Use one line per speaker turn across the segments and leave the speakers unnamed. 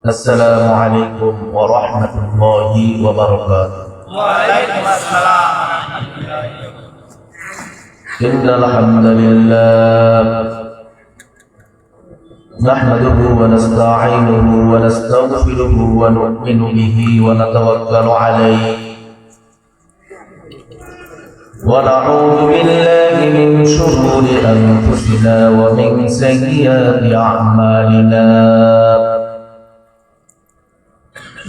السلام عليكم ورحمة الله وبركاته.
وعليكم السلام ورحمة الله وبركاته.
إن الحمد لله نحمده ونستعينه ونستغفره ونؤمن به ونتوكل عليه ونعوذ بالله من شرور أنفسنا ومن سيئات أعمالنا.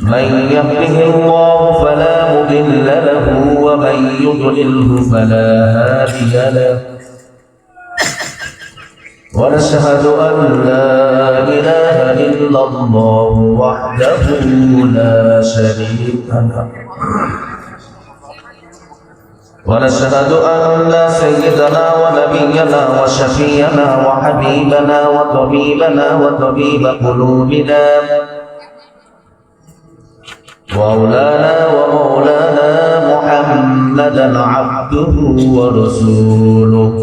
من يهده الله فلا مضل له ومن يضلله فلا هادي له. ونشهد أن لا إله إلا الله وحده لا شريك له. ونشهد أن سيدنا ونبينا وشفينا وحبيبنا وطبيب قلوبنا ومولانا محمدا عبده ورسوله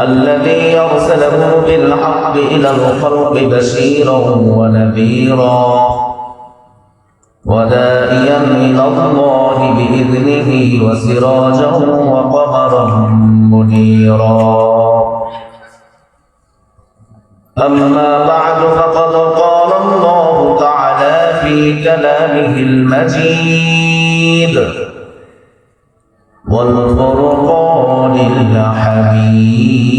الذي أرسله بالحق إلى الخلق بشيرا ونذيرا وداعيا إلى الله بإذنه وسراجا وقمرا منيرا. أما بعد فقد قال الله تعالى في كلامه المجيد والفرقان الحميد.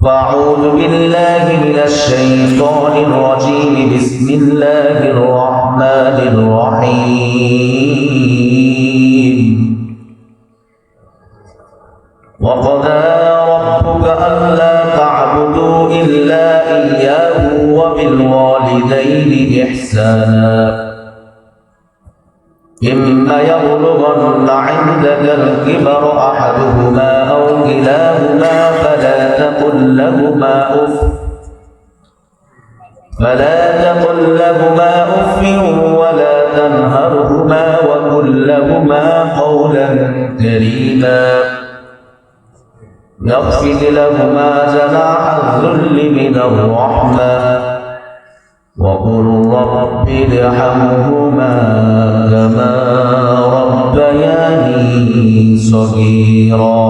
فأعوذ بالله من الشيطان الرجيم. بسم الله الرحمن الرحيم. وقضى ربك ألا تعبدوا إلا إياه وبالوالدين إحسانا إما يبلغن عندك الكبر أحدهما أو كلاهما فلا تقل لهما أف ولا تنهرهما وقل لهما قولا كريما. يخفض لهما جناح الذل من الرحمة وقل رب ارحمهما كما ربياني صغيرا.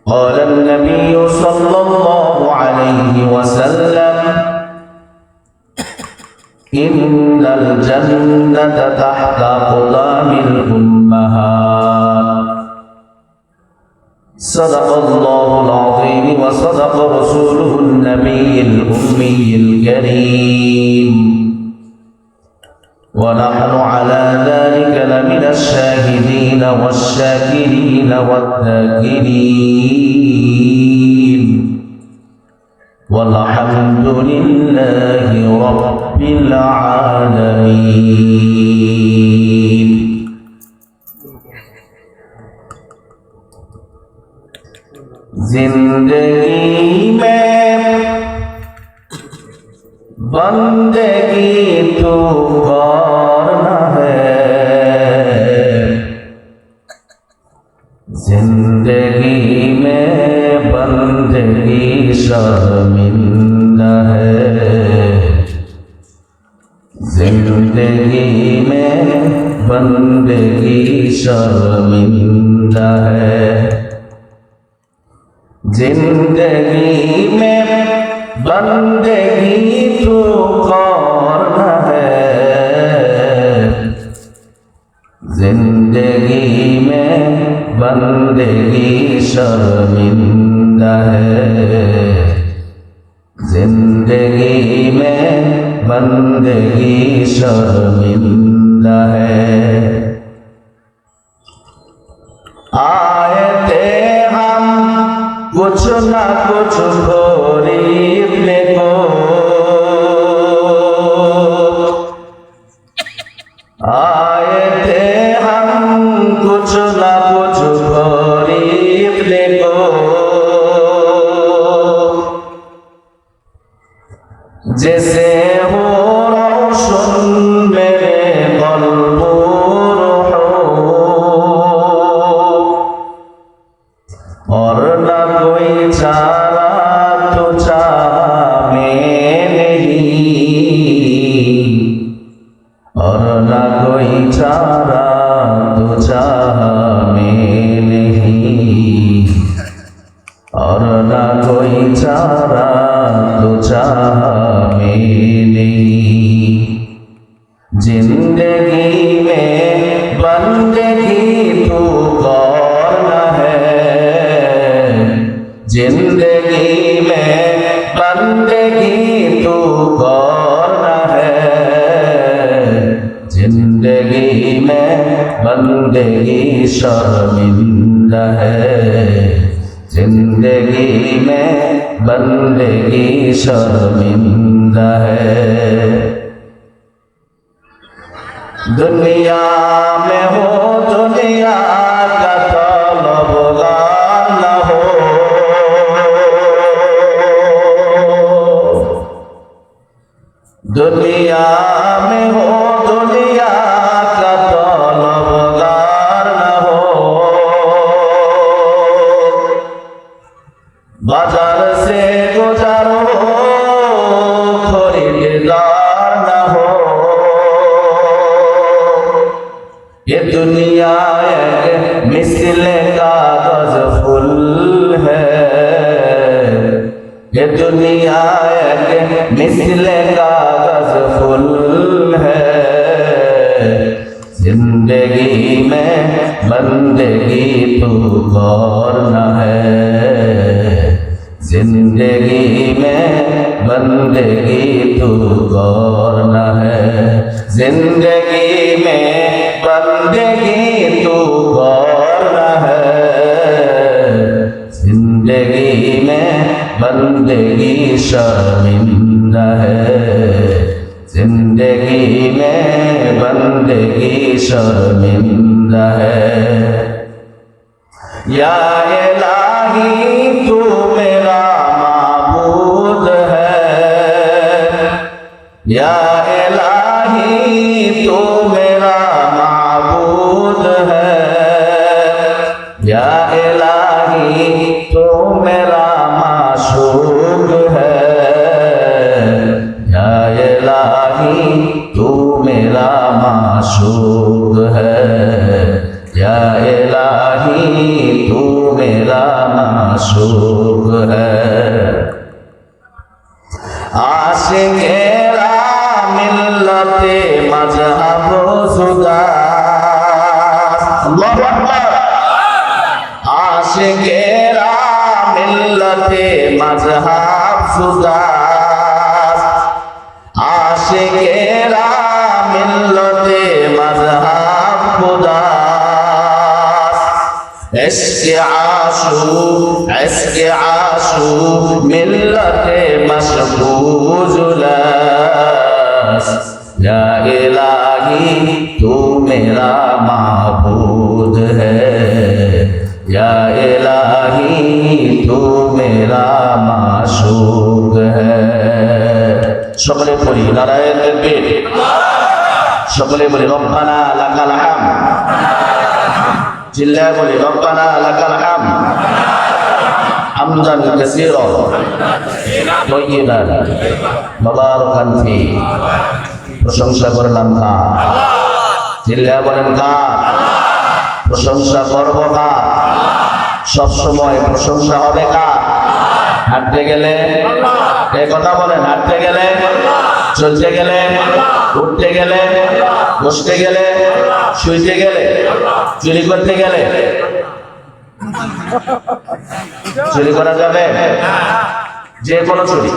قال النبي صلى الله عليه وسلم إن الجنة تحت أقدام الأمهات. صدق الله العظيم وصدق رسوله النبي الأمي الكريم ونحن على ذلك لمن الشاهدين والشاكرين والذاكرين والحمد لله رب العالمين. जिंदगी में बंदगी तो करना है, जिंदगी में बंदगी शर्मिंदा है, जिंदगी में बंदगी शर्मिंदा है. जिंदगी में बंदगी तो करना है, जिंदगी में बंदगी शर्मिंदा है, जिंदगी में बंदगी शर्मिंदा है. आए थे हम कुछ ना कुछ खरीदने को, आए थे हम कुछ ना कुछ खरीदने को. जैसे हो रोशन मेरे क़ल्ब और ना कोई और न कोई चारा तो चाह में नहीं। जिंदगी में बंदगी तू करना है, जिंदगी में बंदगी तू करना है, जिंदगी में बंदगी शर्मिंदा है, जिंदगी में बंदगी शर्मिंदा है। दुनिया में हो दुनिया का तलबगार न हो, दुनिया में हो दुनिया का तलबगार न हो, बाजार से गुजारो खरीदार न हो। ये दुनिया एक मिसले कागज फूल है, ये दुनिया एक मिसले कागज फूल है, जिंदगी में बंदगी तू करना है, जिंदगी में बंदगी तू करना है, जिंदगी में बंदगी तू करना है, जिंदगी में बंदगी शर्मिंदा है, जिंदगी में बंदगी शर्मिंदा है। या इलाही तू मेरा माबूद है, या इलाही तू मेरा माबूद है, या इलाही तू मेरा माशूक है, या इलाही तू मेरा माशूक है, या इलाही तू मेरा माशूक है। आशिकेरा मिल्लते मजहब जुदा, अल्लाहु अकबर। आशिकेरा मिल्लते मजहब जुदा, आशिकेरा मिल्लते मजहब खुदा। इश्क़ आशू मिल्लते मशबूज लस, या इलाही तू मेरा माबूद है, या इलाही तू मेरा माशूक है। সকলে পড়ি নারায়ে তাকবীর, সকলে বলি রব্বানা লাকাল হামদ, চিল্লায়ে বলি রব্বানা লাকাল হামদ হামদান কাসীরান তাইয়িবান মুবারাকান ফি। প্রশংসা করলাম কার? চিল্লায়ে বলেন কার? প্রশংসা করব কার? সব সময় প্রশংসা হবে কার? হাঁটতে গেলে এই কথা বলেন, হাঁটতে গেলে, চলতে গেলে, উঠতে গেলে, বসতে গেলে, শুইতে গেলে, চুরি করতে গেলে। চুরি করা যাবে? যে কোনো চুরি,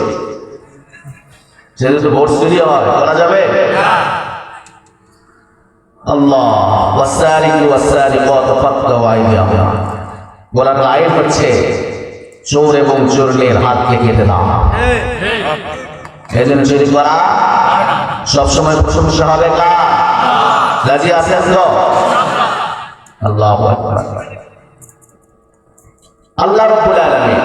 সেটা ভোট চুরি হয়, করা যাবে? আল্লাহ ওয়াসারিকু ওয়াসারিকাতু ফাক্তাউ আইদিয়াহুমা। কোরআনের আয়াত হচ্ছে চোর এবং চোরের হাতকে কেটে দাও। এই জন্য চুরি করা সবসময় প্রশংসা হবে কার? রাজি আছেন তো? আল্লাহু আকবার। আল্লাহ রাব্বুল আলামিন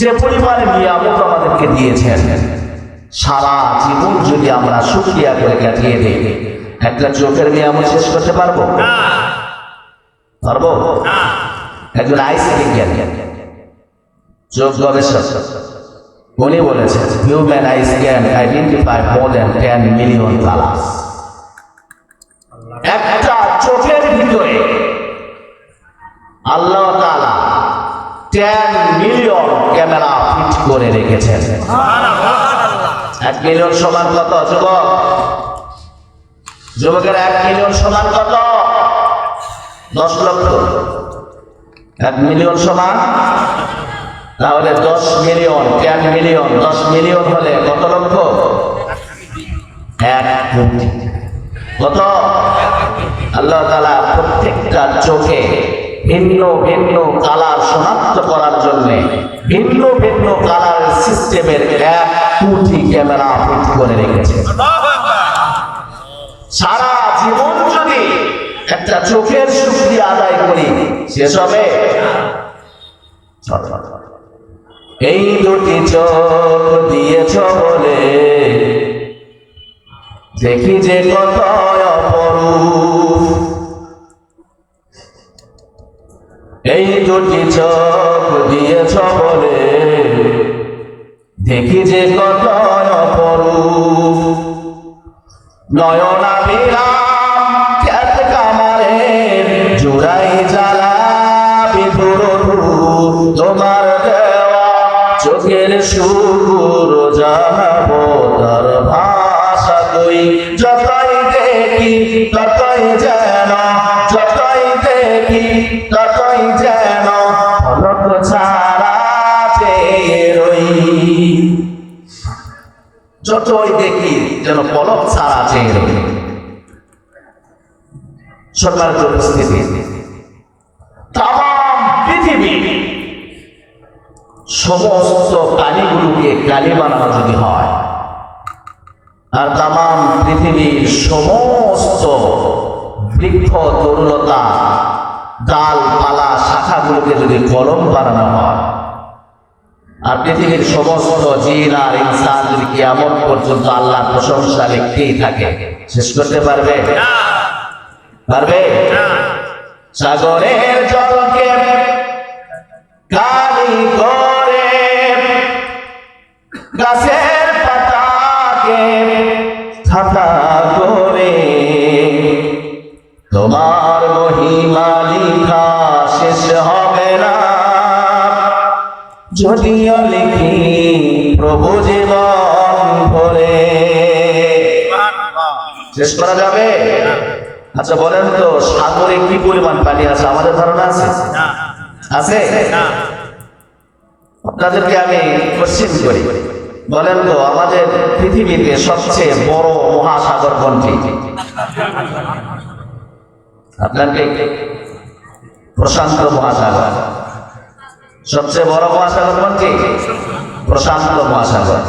যে পরিমাণে নিয়ামত আমাদেরকে দিয়েছেন, সারা জীবন যদি আমরা শুকরিয়া করে কাটিয়ে দিই, একটা চোখের নিয়ামত শেষ করতে পারবো? পারবো? একজন আইস বিজ্ঞানী, চোখ গবেষক, উনি বলেছেন human ice can identify more than 10 million colours. একটা চোখের ভিতরে আল্লাহ তাআলা 10 মিলিয়ন ক্যামেরা ফিট করে রেখেছেন। 1 মিলিয়ন সমান কত যুবক? যুবকের 1 মিলিয়ন সমান কত? 10 লক্ষ। 1 মিলিয়ন সমান, তাহলে 10 মিলিয়ন, 10 মিলিয়ন, 10 মিলিয়ন হলে কত লক্ষ? 1 কোটি। কত? আল্লাহ তাআলা প্রত্যেকটা চোখে ভিন্ন ভিন্ন কালার শনাক্ত করার জন্য ভিন্ন ভিন্ন কালার সিস্টেমের 1 কোটি ক্যামেরা ফিট করে রেখেছে। সারা জীবন যদি একটা চোখের শুকরিয়া আদায় করি শেষ হবে? এই দুটি চোখ দিয়েছ বলে দেখি যে কত অপরূপ, এই দুটি চোখ দিয়েছ বলে দেখি যে কত অপরূপ, নয়না বিরাম খেত কামারের জোড়াই জ্বালা বিধুর তোমার দেওয়া চোখের শুকুর জানাবো তার ভাষা কই, যতই দেখি ততই যেন, যতই দেখি ততই যেন পলক ছাড়া চেয়ে রই, যতই দেখি যেন পলক ছাড়া চেয়ে রই। সম্মানিত উপস্থিতি, তামাম পৃথিবী সমস্ত প্রাণীগুলোকে কালি বানানো যদি হয়, আর তামাম পৃথিবীর সমস্ত বৃক্ষ তরুলতা ডালপালা শাখাগুলোকে যদি কলম বানানো হয়, আর পৃথিবীর সমস্ত জিন আর ইনসান যদি কিয়ামত পর্যন্ত আল্লাহর প্রশংসা লিখতেই থাকে, শেষ করতে পারবে? পারবে? সাগরের জলকে কালি করে, গাছের পাতাকে ছাতা করে, তোমার মহিমা লিখা শেষ হবে না, যদিও লিখি প্রভু জীবন ভরে। শেষ করা যাবে? আচ্ছা বলেন তো, সাগরে কি পরিমাণ পানি আছে আমাদের ধারণা আছে? আছে? আপনাদেরকে আমি কোশ্চেন করি, বলেন তো আমাদের পৃথিবীতে সবচেয়ে বড় মহাসাগর কোনটি? আপনাকে প্রশান্ত মহাসাগর। সবচেয়ে বড় মহাসাগর কোনটি? প্রশান্ত মহাসাগর।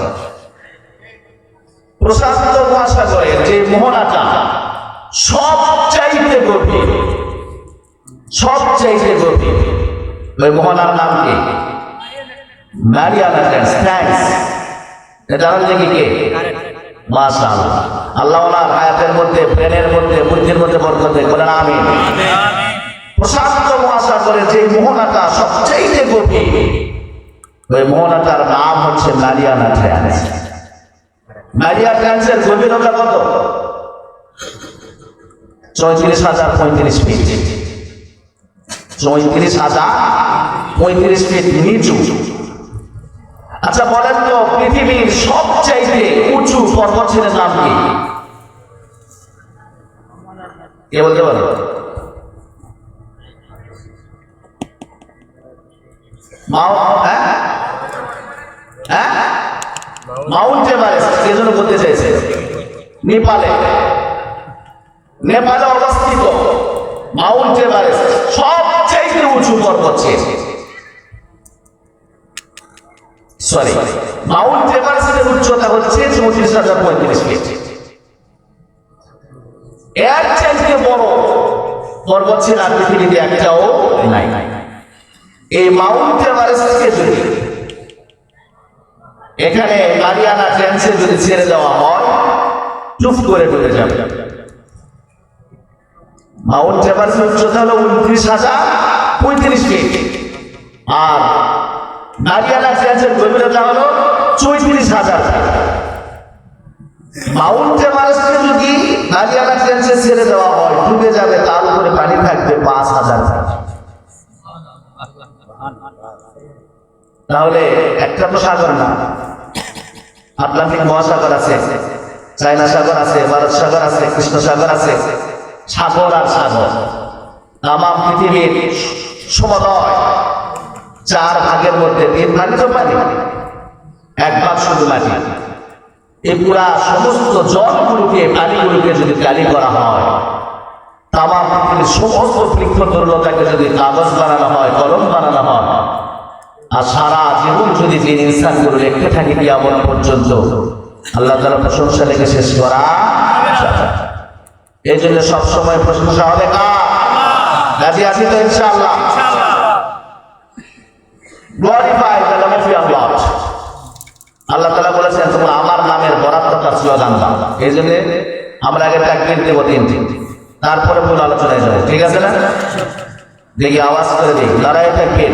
প্রশান্ত মহাসাগরের যে মোহনাটা সবচাইতে গভীর, সবচাইতে গভীর, ওই মোহনার নাম কি? Mariana triangle. এটা জানেন নাকি কে? মাশাআল্লাহ, আল্লাহ ওনার হায়াতের মধ্যে, ব্রেনের মধ্যে, বুদ্ধির মধ্যে বরকত দেন, বলেন আমিন। প্রশান্ত মহাসাগরের যে মোহনাটা সবচাইতে গভীর, ওই মোহনাটার নাম হচ্ছে মারিয়ানা ট্রায়াঙ্গেল। মারিয়ানা ট্রায়াঙ্গেলের গভীরতা কত? 34,035 ফিট। 34,035 ফিট নিচু। আচ্ছা বলেন তো, পৃথিবীর সবচাইতে উঁচু পর্বতের নাম কি? কে বলতে পারো? Mount Everest. কে যেন বলতে চাইছে? নেপালে, নেপালে অবস্থিত মাউন্ট এভারেস্ট সবচাইতে উঁচু পর্বত। সরি, মাউন্ট এভারেস্টের উচ্চতা হচ্ছে 34,035 ফিট। এর চাইতে বড় পর্বত ছিল পৃথিবীতে একটাও নাই। এই মাউন্ট এভারেস্টকে যদি এখানে মারিয়ানা ট্রায়াঙ্গেল যদি ছেড়ে দেওয়া হয়, চুপ করে ডুবে যাবে। মাউন্ট এভারেস্টের উচ্চতা হলো 29,035 ফিট, আর মারিয়ানা ট্রায়াঙ্গেলের গভীরতা হলো 34,000 ফিট। মাউন্ট এভারেস্টকে যদি মারিয়ানা ট্রায়াঙ্গেল ছেড়ে দেওয়া হয়, ডুবে যাবে, তার উপরে পানি থাকবে 5,000 ফিট। তাহলে একটা তো সাগর না, আটলান্টিক মহাসাগর আছে, চায়না সাগর আছে, ভারত সাগর আছে, কৃষ্ণ সাগর আছে, সাগর আর সাগর। তাম পৃথিবীর সমুদয় 4 ভাগের মধ্যে 3 ভাগ তো পানি, 1 ভাগ শুধু মাটি। এই পুরা সমস্ত জলগুলোকে, পানিগুলোকে যদি কালি করা হয়, তাম পৃথিবীর সমস্ত বৃক্ষ তরুলতাকে যদি কাগজ বানানো হয়, কলম বানানো হয়, আর সারা জীবন যদি যে ইনসানগুলো লিখতে থাকে কিয়ামত পর্যন্ত, আল্লাহ তাআলা প্রশংসা লিখে শেষ করা। এই জন্য সবসময় প্রশংসা হবে কার? রাজি আছি তো ইনশাআল্লাহ? Glorify the name of your lord. আল্লাহ তাআলা বলেছেন তোমরা আমার নামের বরাত্মতার স্লোগান দাও। এই জন্য আমরা আগে তাকবীর দেব 3টি, তারপরে মূল আলোচনায় যাবো, ঠিক আছে না? দেখি আওয়াজ করে দিই, নারায়ে তাকবীর।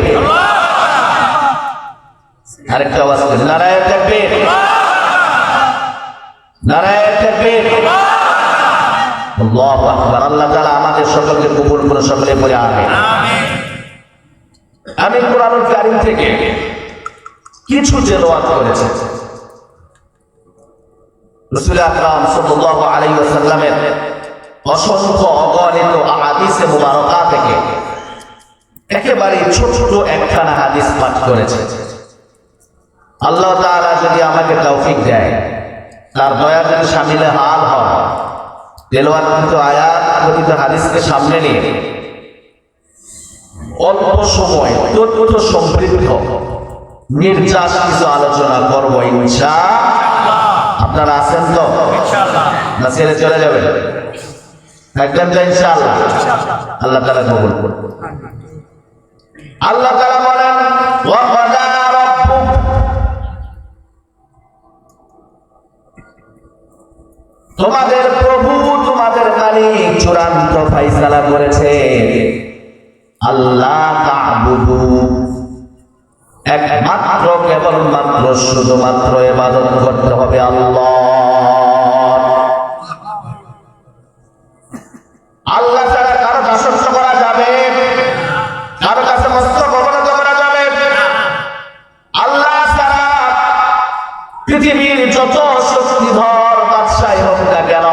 আরেকটা আওয়াজ করে, নারায়ে তাকবীর, নারায়ে তাকবীর। আল্লাহু আকবার। আল্লাহ তাআলা আমাদের সকলকে কবুল করে সকলে পড়ে আমিন। আমি কোরআনুল কারীম থেকে কিছু তেলাওয়াত করেছি। রাসূল আকরাম সাল্লাল্লাহু আলাইহি ওয়াসাল্লামের অসংখ্য অগণিত হাদিসে মুবারাকা থেকে একেবারে ছোট ছোট একখানা হাদিস পাঠ করেছে। আল্লাহ তাআলা যদি আমাকে তৌফিক দেয়, তার দয়া যদি শামিলে হাল হয়, তেলাওয়াতকৃত আয়াত কথিত হাদিসকে সামনে নিয়ে অল্প সময় তথ্য সমৃদ্ধ নির্যাস কিছু আলোচনা করবো ইনশাআল্লাহ। আপনারা আছেন তো? না ছেড়ে চলে যাবেন? একদম ইনশাআল্লাহ। আল্লাহ তাআলা কবুল করুন। আল্লাহ তাআলা বলেন, ওয়া ক্বাদা রাব্বুক, তোমাদের প্রভু, তোমাদের মালিক চূড়ান্ত ফয়সালা করেছে, আল্লাহ তা'বুদু, একমাত্র কেবলমাত্র শুধুমাত্র ইবাদত করতে হবে আল্লাহ। আল্লাহ ছাড়া কারো দাসত্ব করা যাবে, কারো কাছে মস্তক অবনত করা যাবে। আল্লাহ ছাড়া পৃথিবীর যত শক্তিধর বাদশাহ হোক না কেন,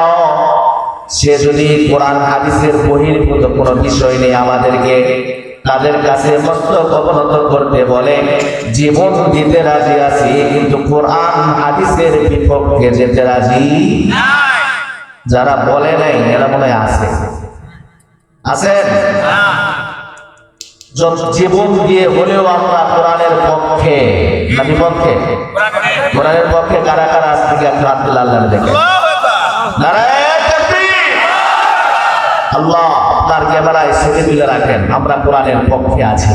সে যদি কোরআন হাদিসের বহির্ভূত কোনো বিষয় নিয়ে আমাদেরকে তাদের কাছে মস্তক অবনত করতে বলে, জীবন দিতে রাজি আছি, কিন্তু কোরআন হাদিসের বিপক্ষে যেতে রাজি নাই। যারা বলে নাই এরা মনে হয় আছে, আছেন? জীবন দিয়ে হলেও আমরা কোরআনের পক্ষে না বিপক্ষে? কোরআনের পক্ষে কারা কারা আজ থেকে হাত তুলে আল্লাহ দেখে। নারায়ে তাকবীর। আল্লাহ আপনার ক্যামেরায় সেটে তুলে রাখেন, আমরা কোরআনের পক্ষে আছি।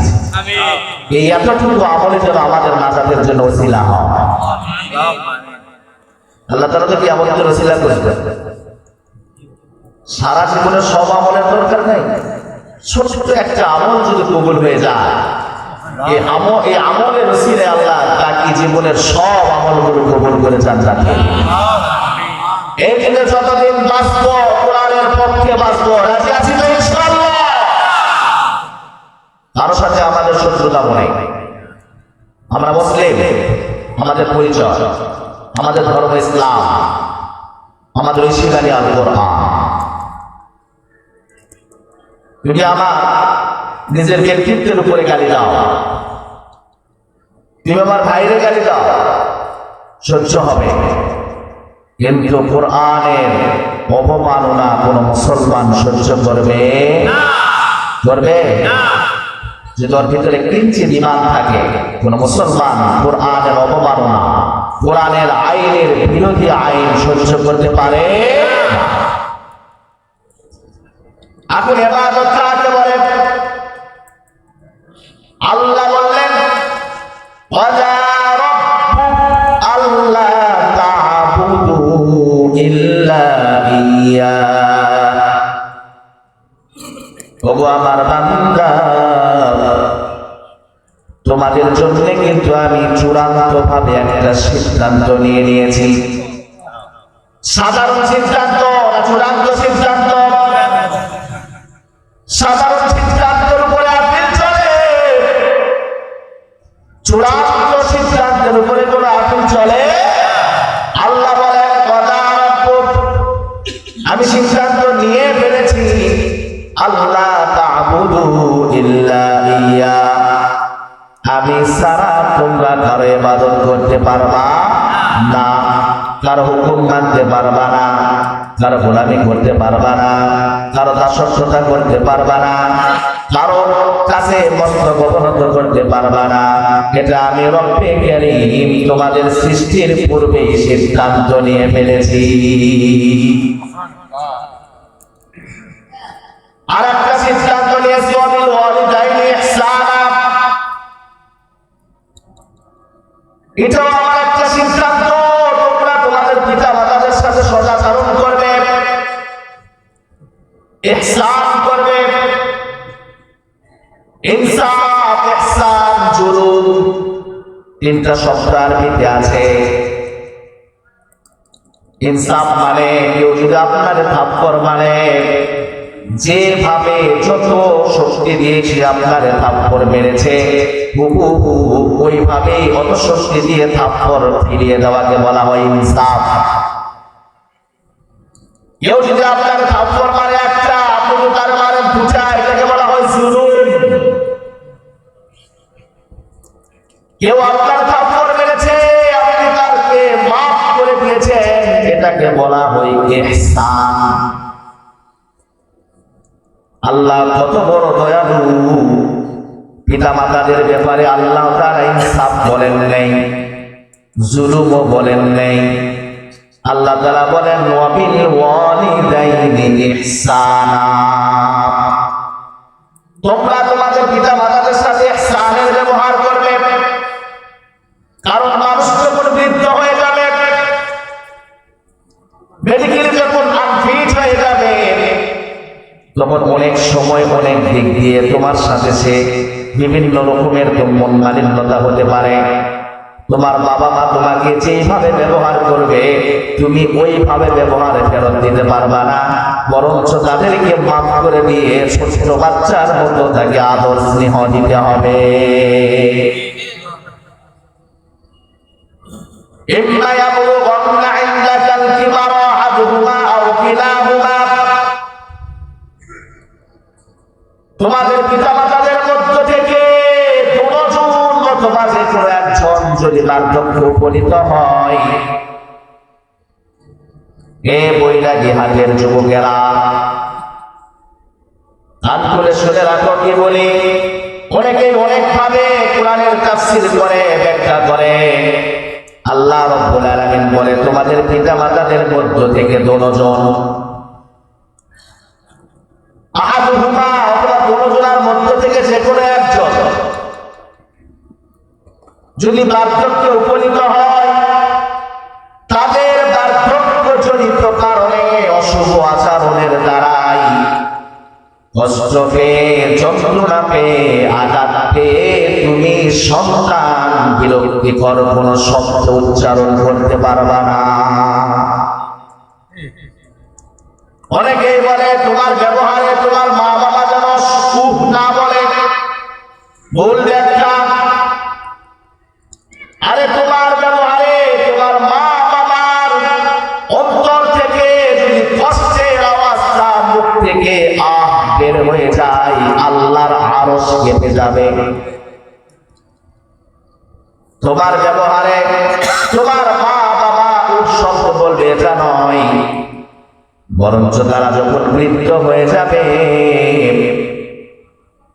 এই এতটুকু আমলে যেন আমাদের নাজাতের জন্য ওসিলা হয়। আল্লাহ তাআলা তো কিয়ামতের ওসিলা করবেন। সারা জীবনে সব আমলের দরকার নেই, ছোট ছোট একটা আমল যদি কবুল হয়ে যায়, এই আমলের ওসিলায় আল্লাহ বাকি জীবনের সব আমলগুলো কবুল করে জান্নাতে। এই জন্য যতদিন বাঁচবো কোরআনের পক্ষে বাঁচবো, রাজি আছি তো ইনশাআল্লাহ? কারো সাথে আমাদের শত্রুতা নেই, আমরা মুসলিম, আমাদের পরিচয়, আমাদের ধর্ম ইসলাম, আমাদের ঐশিকানি আল কোরআন। যদি আমার নিজের ব্যক্তিত্বের উপরে গালি দাও, তুমি আমার ভাইরে গালি দাও, সহ্য হবে, কিন্তু কোরআনের অবমাননা কোন মুসলমান সহ্য করবে করবে? যদি ওর ভিতরে কিঞ্চিত ঈমান থাকে, কোন মুসলমান কোরআনের অবমাননা, কোরআনের আইনের বিরোধী আইন সহ্য করতে পারে না। এখন ইবাদত কাকে বলে? আল্লাহ বললেন, ওয়াজা রাব্বুক আল্লা তা'বুদু ইল্লা ইয়্যা। ওগো আমার বান্দা, তোমাদের জন্য কিন্তু আমি চূড়ান্ত ভাবে একটা সিদ্ধান্ত নিয়ে নিয়েছি। সাধারণ সিদ্ধান্ত না চূড়ান্ত সিদ্ধান্ত? সাধারণ সিদ্ধান্তের উপরে আপিল চলে, চূড়ান্ত সিদ্ধান্তের উপরে কোনো আপিল চলে? আল্লাহ বলেন কদা রাব্বুক, আমি সিদ্ধান্ত নিয়ে ফেলেছি আল্লাহ তা'বুদু ইল্লা ইয়্যা, আমি সারা তোমরা কারো ইবাদত করতে পারবা না, কারো হুকুম মানতে পারবা না, কারো গোলামি করতে পারবা না, কারো দাসত্বতা করতে পারবা না, কারো কাছে মস্তক অবনত করতে পারবা না। এটা আমি রব্বে কারীম তোমাদের সৃষ্টির পূর্বে সিদ্ধান্ত নিয়ে ফেলেছি। আর একটা সিদ্ধান্ত নিয়েছি ওয়াবিল ওয়ালিদাইনি ইহসানা, এটাও আমার একটা সিদ্ধান্ত, তোমরা তোমাদের পিতা মাতাদের সাথে সদাচরণ করবে, ইহসান করবে। ইনসাফ, ইহসান, জুলুম, তিনটা শব্দ আরবিতে আছে। ইনসাফ মানে কেউ যদি আপনার থাপ্পড় মানে যেভাবে যত শক্তি দিয়েছে আপনার থাপ্পড় মেরেছে ওইভাবে অত শক্তি দিয়ে থাপ্পড় ফিরিয়ে দেওয়াকে বলা হয় ইনসাফ। কেউ যদি আপনার থাপ্পড় মারে একটা, আপনি তার মারেন দুটা, এটাকে বলা হয় জুলুম। কেউ আপনার থাপ্পড় মেরেছে, আপনি তাকে মাফ করে দিয়েছেন, এটাকে বলা হয় ইহসান। আল্লাহ কত বড় দয়ালু, পিতা মাতাদের ব্যাপারে আল্লাহ তাআলা ইনসাফ বলেন নাই, জুলুমও বলেন নাই। আল্লাহ তাআলা বলেন ওয়াবিল ওয়ালিদাইনি ইহসানা, তোমরা তোমাদের পিতা মাতাদের সাথে ইহসানের ব্যবহার করবে। কারণ মানুষ যখন বৃদ্ধ হয়ে যাবে, মেডিকেল যখন আনফিট হয়ে যাবে, তখন অনেক সময় অনেক দিক দিয়ে তোমার সাথে সে বিভিন্ন রকমের মন মালিন্যতা হতে পারে। তোমার বাবা মা তোমাকে যেভাবে ব্যবহার করবে তুমি ওইভাবে ব্যবহারে ফেরত দিতে পারবা না, বরঞ্চ তাদেরকে মাফ করে দিয়ে ছোট বাচ্চার মতো তাকে আদর স্নেহ দিতে হবে। ইম্মা ইয়াবলুগান্না ইনদাকাল কিবারা আহাদুহুমা আও কিলাহুমা, তোমাদের পিতা মাতাদের মধ্য থেকে দুজন অথবা যে কোনো একজন যদি বার্ধক্যে উপনীত হয়, এ বৈরাগী হাটের যুবকেরা কান খুলে শুনে রাখো কি বলি। অনেকেই অনেক ভাবে কোরআনের তাফসীর করে, ব্যাখ্যা করে। আল্লাহ রাব্বুল আলামিন বলে তোমাদের পিতা মাতাদের মধ্য থেকে দুজন, আহাদুহুমা অথবা দুজনের মধ্য থেকে যে কোনো একজন যদি বার্ধক্যে উপনীত হয়, তাদের বার্ধক্যজনিত কারণে অশুভ আচরণের দ্বারাই কষ্ট পেয়ে, যন্ত্রণা পেয়ে, আঘাত পেয়ে তুমি সন্তান বিরক্তিকর কোন শব্দ উচ্চারণ করতে পারবা না। অনেকেই বলে তোমার ব্যবহারে তোমার মা বাবা যেন সুখ না বলে, ভুল ব্যাখ্যা। আরে তোমার ব্যবহারে তোমার মা বাবার অন্তর থেকে যদি কষ্টের আওয়াজটা মুখ থেকে বের হয়ে যায়, আল্লাহর আরশ কেঁপে যাবে। তোমার ব্যবহারে তোমার মা বাবা উৎসব বলবে এটা নয়, বরঞ্চ তারা যখন বৃদ্ধ হয়ে যাবে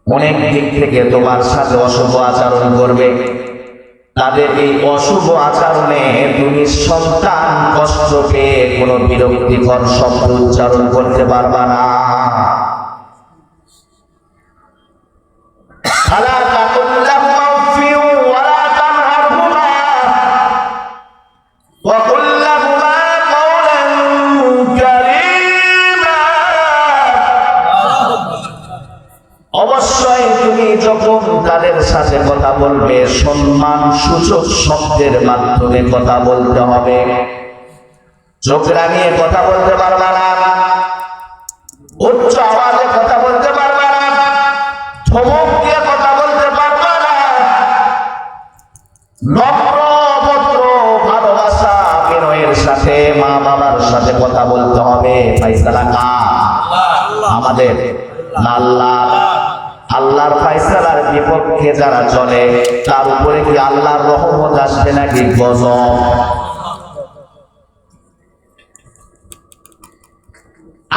অনেক দিক থেকে তোমার সাথে অশুভ আচরণ করবে। তাদের এই অশুভ আচরণে তুমি সন্তান কষ্ট পেয়ে কোনো বিরক্তিকর শব্দ উচ্চারণ করতে পারবা না। অবশ্যই তুমি যখন তাদের সাথে কথা বলবে সম্মান সূচক শব্দের মাধ্যমে কথা বলতে হবে। চোখ রাঙিয়ে কথা বলতে পারবা না, উচ্চ আওয়াজে কথা বলতে পারবা না, ধমক দিয়ে কথা বলতে পারবা না। নম্র ভদ্র ভালোবাসা বিনয়ের সাথে মা বাবার সাথে কথা বলতে হবে। ফায়সালা কার? আমাদের না আল্লাহ। আল্লাহর ফায়সালার বিপক্ষে যারা চলে তার উপরে কি আল্লাহর রহমত আসবে নাকি গজব?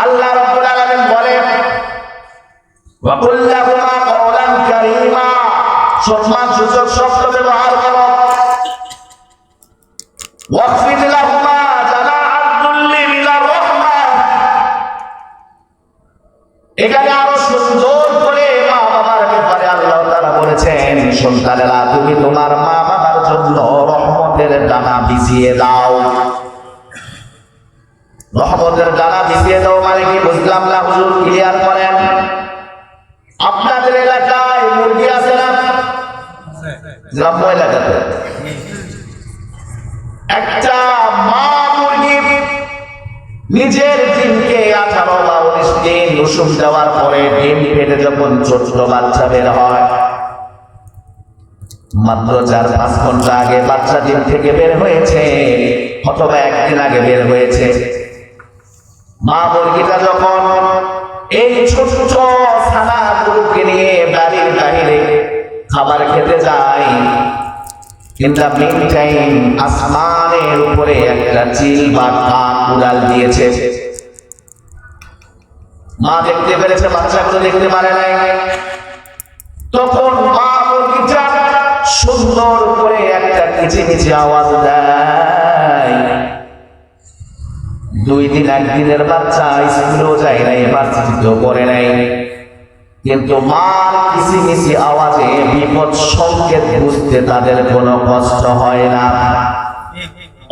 আল্লাহ রাব্বুল আলামিন বলেন ওয়া কুল লাহুমা কাওলান কারীমা, সম্মানসূচক শব্দ ব্যবহার করো। ওয়াকফিদ লাহুমা জানাহাদ দুল্লি মিনার রাহমা, এখানে আরো সুন্দর করে মা বাবার ব্যাপারে আল্লাহ তাআলা বলেছেন, সন্তানেরা তুমি তোমার মা বাবার জন্য রহমতের ডানা বিছিয়ে দাও। রহমতের ডানা বিছিয়ে দাও মানে কি বুঝলাম না হুজুর, ক্লিয়ার করেন। আপনাদের এলাকায় মুরগি আছে না? গ্রাম্য এলাকাতে একটা মা মুরগি নিজের ডিমকে 18 বা 19 দিন রসুন দেওয়ার পরে ডিম পেটে যখন ছোট বাচ্চা বের হয়, মাত্র 4-5 ঘন্টা আগে বাচ্চা ডিম থেকে বের হয়েছে অথবা একদিন আগে বের হয়েছে, মা মুরগিটা যখন এই ছোট ছানাগুলোকে নিয়ে বাড়ির বাইরে খাবার খেতে যায়, কিন্তু মিন টাইম আসমানের উপরে একটা চিল বা কাক উড়াল দিয়েছে। মা দেখতে পেরেছে, বাচ্চাগুলো দেখতে পারে নাই। তখন মা মুরগিটা সুন্দর করে একটা কিচিমিচি আওয়াজ দেয়। 2 দিন 1 দিনের বাচ্চা, স্কুলেও যায় নাই, ভার্সিটিতেও পড়ে নাই, কিন্তু মার কিচিমিচি আওয়াজে বিপদ সংকেত বুঝতে তাদের কোনো কষ্ট হয় না।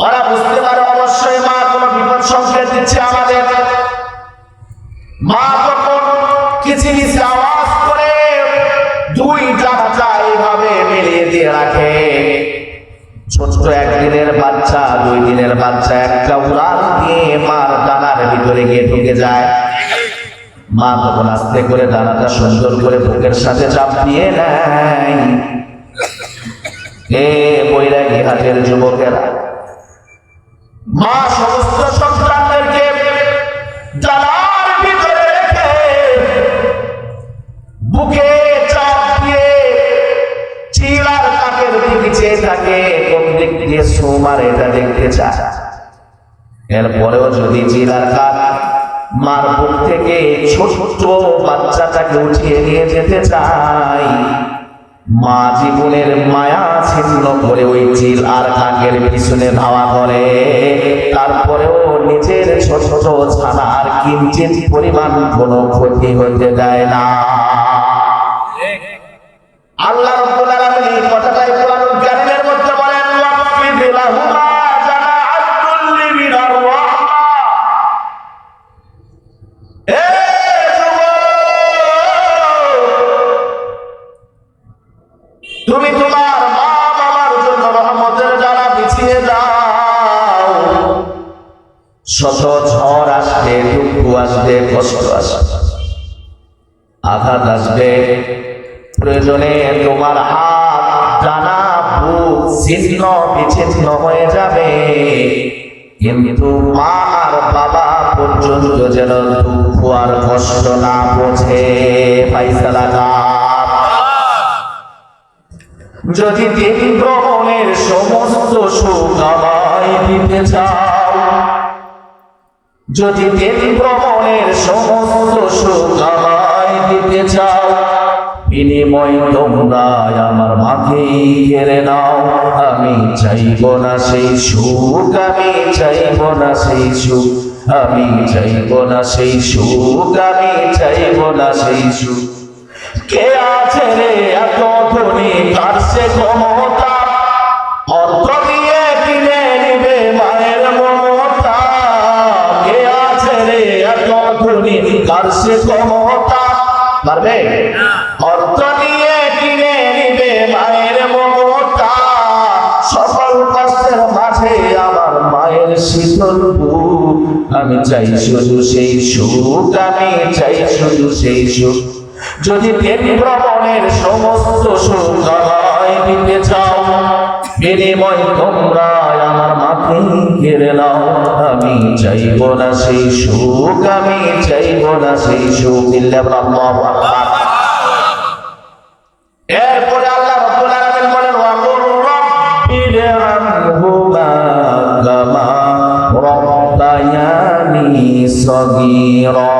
ওরা বুঝতে পারে অবশ্যই মা কোনো বিপদ সংকেত দিচ্ছে আমাদের। মা তখন কিচিমিচি আওয়াজ করে 2টা বাচ্চা এইভাবে মিলিয়ে দিয়ে রাখে। ছোট্ট 1 দিনের বাচ্চা, 2 দিনের বাচ্চা একটা উড়াল দিয়ে মার ডানার ভিতরে গিয়ে ঢুকে যায়। মা তখন আস্তে করে ডানাটা সুন্দর করে বুকের সাথে চাপ দিয়ে নেয়। এ বৈরাগী হাটের যুবকেরা, মা সমস্ত সন্তানদেরকে ডানার ভিতরে রেখে বুকে চাপ দিয়ে চিলার কাকের দিকে চেয়ে থাকে, কোন দিক দিয়ে সোমার এটা দেখতে চায়। এরপরেও যদি চিলার কাক মার বুক থেকে ছোট বাচ্চাটাকে উঠিয়ে নিয়ে যেতে চাই, মা জীবনের মায়া ছিন্ন করে ওই চিল আর কাকের পিছনে ধাওয়া করে। তারপরেও নিজের ছোট ছানার কিঞ্চিত পরিমাণ কোনো ক্ষতি হতে দেয় না। আল্লাহ রাব্বুল আলামিন এই কথাটাই কোরআনুল কারীমের মধ্যে বলেন, ওয়াকফিদ লাহুমা জানাহাদ দুল্লি মিনার রাহমা। তুমি তোমার মা বাবার জন্য রহমতের ডানা বিছিয়ে দাও। শত ঝড় আসবে, দুঃখ আসবে, কষ্ট আসবে, আঘাত আসবে, প্রয়োজনে তোমার হাত, ডানা, বুক ছিন্ন বিচ্ছিন্ন হয়ে যাবে, কিন্তু মা আর বাবা পর্যন্ত যেন দুঃখ আর কষ্ট না পৌঁছে। ফায়সালা কার? যদি 3 গ্রহণের সমস্ত সুখ আমায় দিতে চাও, যদি 3 গ্রহণের সমস্ত সুখ আমায় দিতে চাও, বিনিময় তোমরা আমার মাকে কেড়ে নাও। আমি চাইব না সেই সুখ, আমি চাইব না সেই সুখ, আমি চাইব না সেই সুখ, আমি চাইব না সেই সুখ। কে আছে রে এত ধনী, কার সে ক্ষমতা, অর্থ দিয়ে কিনে নিবে মায়ের মমতা। কে আছে রে এত ধনী, কার সে ক্ষমতা, পারবে? অর্থ দিয়ে কিনে নিবে মায়ের মমতা। সকল কষ্টের মাঝে আমার মায়ের শীতল বুক, আমি চাই শুধু সেই সুখ, আমি চাই শুধু সেই সুখ। যদি 3 ভ্রমণের সমস্ত সুখ আমায় দিতে চাও, বিনিময় তোমরা আমার মাকে কেড়ে নাও, আমি চাইব না সেই সুখ, আমি চাইব না সেই সুখ। আল্লাহু আকবার। এরপরে আল্লাহ রাব্বুল আলামিন বলেন ওয়াকুর রাব্বিরহামহুমা কামা রাব্বায়ানি সগীরা।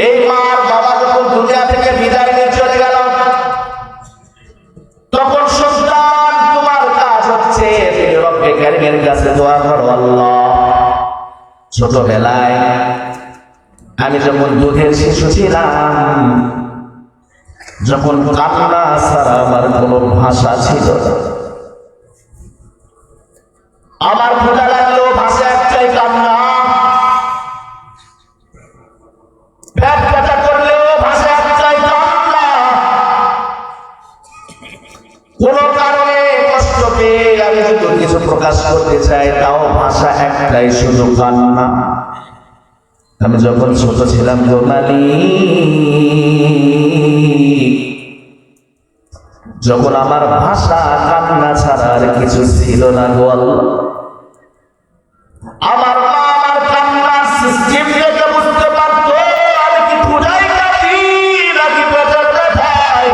এই মার বাবা যখন দুনিয়া থেকে বিদায় নিয়ে চলে গেল, তখন সন্তান তোমার কাজ হচ্ছে তুমি রব্বে কারীমের কাছে দোয়া করো, আল্লাহ ছোটবেলায় আমি যখন দুধের শিশু ছিলাম, যখন কান্না ছাড়া আমার কোনো ভাষা ছিল না, আমার ক্ষুধা লাগলেও ভাষা একটাই কান্না, পেট ব্যথা করলেও ভাষা একটাই কান্না, কোন কারণে কষ্ট পেয়ে আমি যদি কিছু প্রকাশ করতে চাই তাও ভাষা একটাই, শুধু কান্না। আমি যখন ছোট ছিলাম গো মালিক, যখন আমার ভাষা কান্না ছাড়া আর কিছু ছিল না গো আল্লাহ, আমার মা আমার কান্নার সিস্টেম দেখে বুঝতে পারতো আমি কি ক্ষুধায় কাঁদি নাকি পেটের ব্যথায়।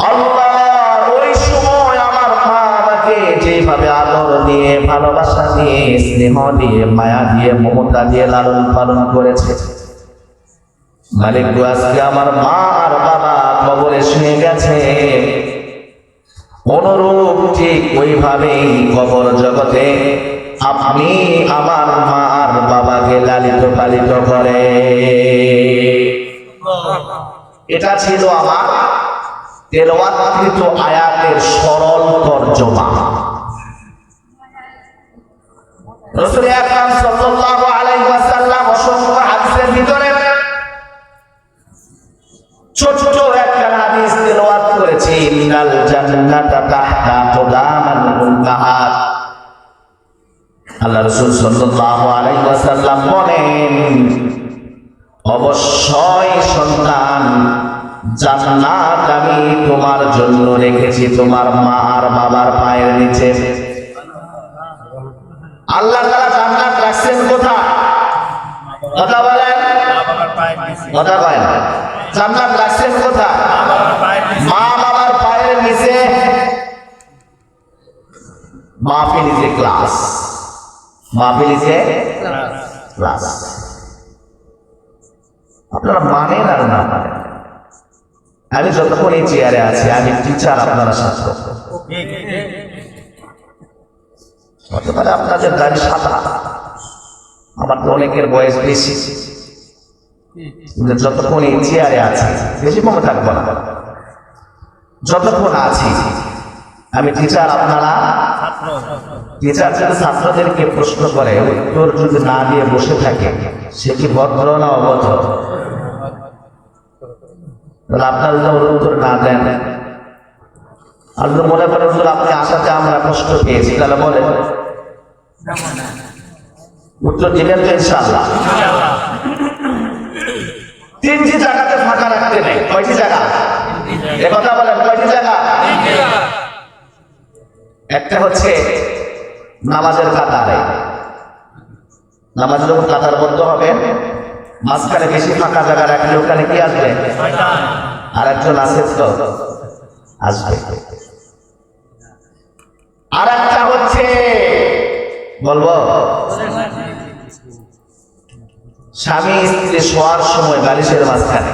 আল্লাহ ওই সময় আমার মা আমাকে যেভাবে আদর দিয়ে, ভালোবাসা দিয়ে, স্নেহ দিয়ে, মায়া দিয়ে, মমতা দিয়ে লালন পালন করেছে, মালিক আজকে আমার মা আর বাবা কবরে শুয়ে গেছে, অনুরূপ ঠিক ওইভাবেই কবর জগতে আপনি আমার মা আর বাবাকে লালিত পালিত করে। এটা ছিল আমার তেলাওয়াতকৃত আয়াতের সরল তরজমা। রাসূল আকরাম সাল্লাল্লাহু আলাইহি ওয়াসাল্লাম অসংখ্য হাদিসের ভিতরে ছোট একটা হাদিস তেলাওয়াত করেছে, ইন্নাল জান্নাতা তাহতা কুদামাল উম্মাহাত। আল্লাহ রাসূল সাল্লাল্লাহু আলাইহি ওয়াসাল্লাম বলেন, অবশ্যই সন্তান, জান্নাত আমি তোমার জন্য রেখেছি তোমার মা আর বাবার পায়ের নিচে। আল্লাহ তাআলা জান্নাত রাখছেন কোথায়? কথা বলেন, কথা কয় না। জান্নাত রাখছেন কোথায়? মা বাবার পায়ের নিচে। মাহফিল ইজ এ ক্লাস, মাহফিল ইজ এ ক্লাস। আপনারা মানেন আর না মানেন, আমি যতক্ষণ এই চেয়ারে আছি আমি টিচার, আপনারা ছাত্র। হতে পারে আপনাদের দাড়ি সাদা, আমার তো অনেকের বয়স বেশি, যতক্ষণ এই চেয়ারে আছি, বেশি মনে থাকবো না, যতক্ষণ আছি আমি টিচার, আপনারা টিচার। যদি ছাত্রদেরকে প্রশ্ন করে উত্তর যদি না দিয়ে বসে থাকে, সে কি ভদ্র না অভদ্র? তাহলে আপনারা যদি উত্তর না দেন, আর যদি মনে করেন আপনি আসাতে আমরা কষ্ট পেয়েছি, তাহলে বলেন উত্তর দিবেন তো ইনশাআল্লাহ। তিনটি জায়গাতে ফাঁকা রাখতে নেই। কয়টি জায়গা? এ কথা বলেন, কয়টি জায়গা? একটা হচ্ছে নামাজের কাতারে, নামাজ যখন কাতারবদ্ধ হবে, মাঝখানে বেশি ফাঁকা জায়গা রাখলে ওখানে কি আসবে? আর একজন আছে তো আসবে। আর একটা হচ্ছে বলবো স্বামী স্ত্রী শোয়ার সময় বালিশের মাঝখানে,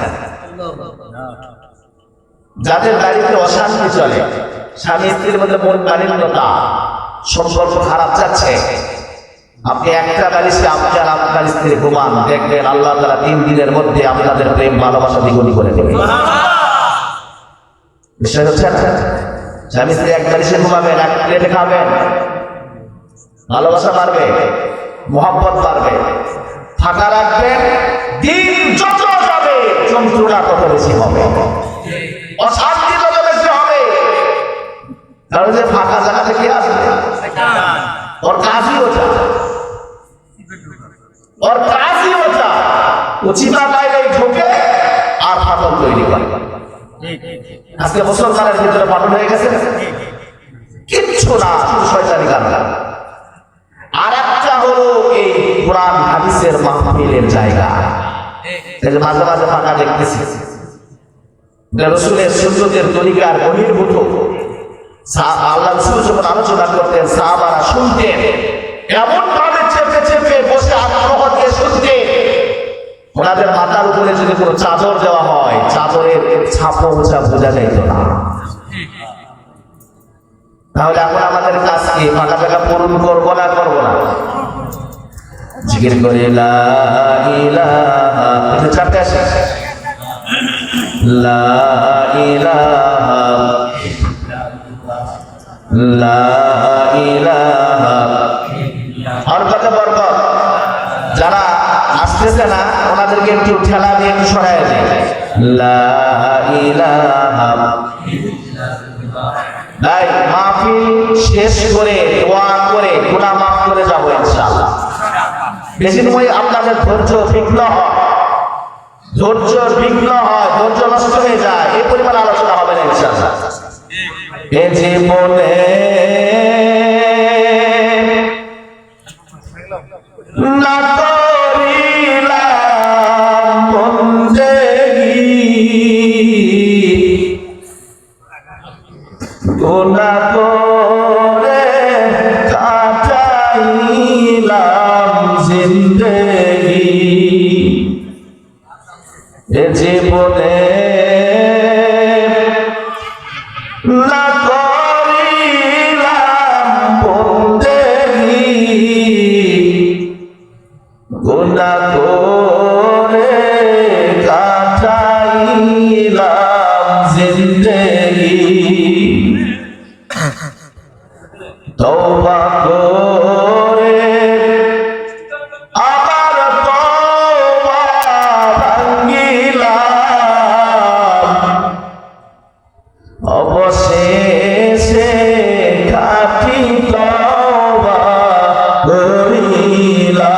যাদের বাড়িতে অশান্তি চলে, স্বামী স্ত্রীর মধ্যে মন মালিন্যতা, সম্পর্ক খারাপ যাচ্ছে, আপনি একটা বালিশে আপনি আর আপনার স্ত্রী ঘুমান, দেখবেন আল্লাহ তাআলা 3 দিনের মধ্যে আপনাদের প্রেম ভালোবাসা দ্বিগুণ করে দেবে। বিষয় হচ্ছে স্বামী স্ত্রী এক বালিশে ঘুমাবেন, এক প্লেটে খাবেন, ভালোবাসা বাড়বে, মোহাব্বত বাড়বে। ফাঁকা রাখবেন, দিন যত যাবে যন্ত্রণা তত বেশি হবে, অশান্তি তত বেশি হবে। কারণ যে ফাঁকা জায়গা থেকে আসবে, ওর কাজই ওটা, ওর কাজই ওটা। ও চিতা বাইরে ঢোকে আর আর ফাটল তৈরি করে। আজকে মুসলমানের ভিতরে ফাটল হয়ে গেছে, কিচ্ছু না, শুধু শয়তানি গান। আর একটা হলো এই কোরআন হাদিসের মাহফিলের জায়গা। এই যে মাঝে মাঝে ফাঁকা দেখতেছি, রাসূলের সুন্নতের তরিকার বহির্ভূত আল্লাহ রাসূল যখন আলোচনা করতেন সাহাবারা শুনতেন, এমন ভাবে চেপে চেপে বসে আগ্রহ দিয়ে শুনতেন, ওনাদের মাথার উপরে যদি কোনো চাদর দেওয়া হয়, চাদরের ছাপও বোঝা যাইত না। তাহলে এখন আমাদের কাজ কি? ফাঁকা জায়গা পূরণ করবো না করবো না? জিকির করে লা ইলাহা, এটা চারটে আসে, লা ইলাহা লা ইলাহা। আর কত বরকত। যারা আসতেছে না ওনাদেরকে একটু ঠেলা দিয়ে একটু সরাই দেয়, লা ইলাহা। তাই মাহফিল শেষ করে দোয়া করে গুনাহ মাফ করে যাবো ইনশাআল্লাহ। বেশি সময় আপনাদের ধৈর্য বিঘ্ন হয়, ধৈর্য নষ্ট হয়ে যায়, এই পরিমাণ আলোচনা হবে না ইনশাআল্লাহ। এ জীবনে না করিলাম বন্দেগী, গুনাহ করে কাটাইলাম জিন্দেগী। এ জীবনে না করিলাম বন্দেগী, গুনাহ করে কাটাইলাম জিন্দেগী। তওবা করে আবার তওবা ভাঙিলাম, অবশেষে খাঁটি তওবা করিলাম।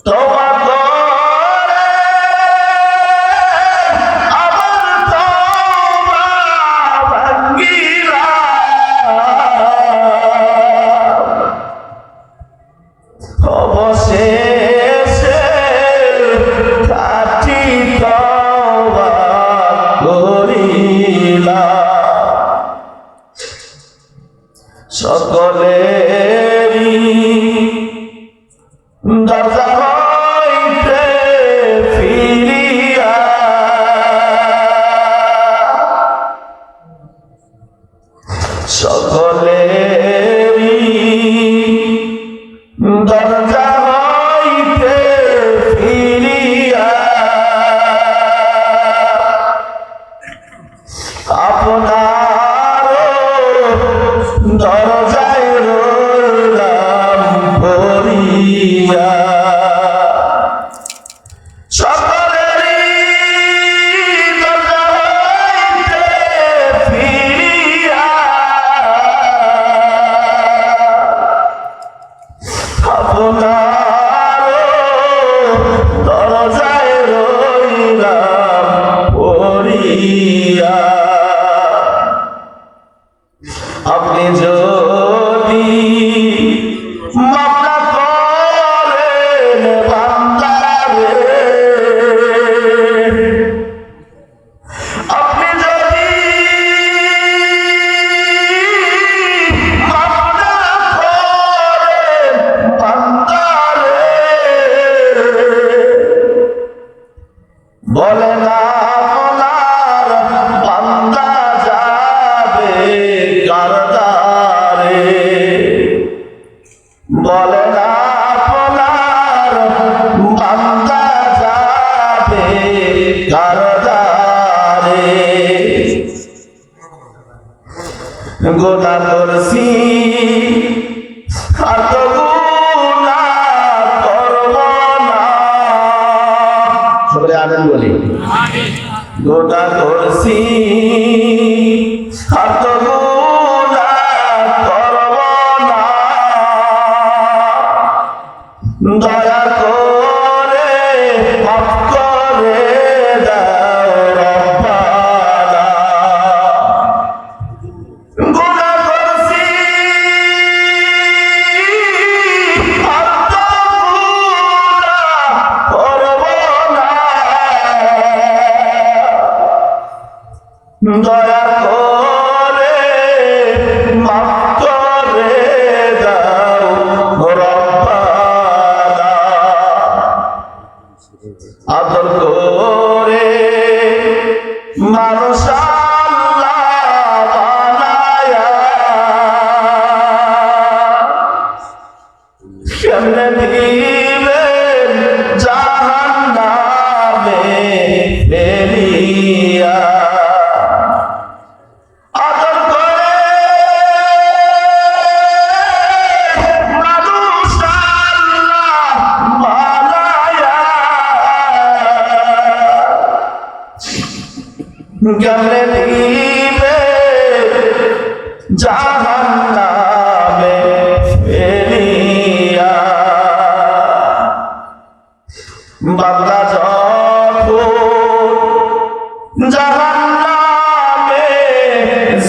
তওবা করে আবার তওবা ভাঙিলাম, অবশেষে খাঁটি তওবা করিলাম। সকলেরই দরজা হইতে ফিরিয়া, সকলেরই দরজা হইতে ফিরিয়া, আপনার দরজায় রইলাম পড়িয়া। সকলেরই দরজা হইতে ফিরিয়া, আপনার দরজায় রইলাম পড়িয়া। আপনি যদি মাফ না করেন বান্দারে, আপনি যদি মাফ না করেন বান্দারে, বলে না আপনার বান্দা যাবে কারাগারে, বলে না আপনার বান্দা যাবে কারাগারে। গুনাহ করছি আর তো গুনাহ করব না, সবাই আমিন বলি। গুনাহ করছি আর তো গুনাহ করব না, দয়া করে মাফ দয়া করে মাফ করে দাও রব্বানা, আদর করে মানুষ আল্লাহ বানায়া, কেমনে দিবেন জাহান্নামে ফেলিয়া, আদর করে মানুষ আল্লাহ বানায়া, কেমনে দিবেন জাহান্নামে ফেলিয়া, বান্দা যখন জাহান্নামে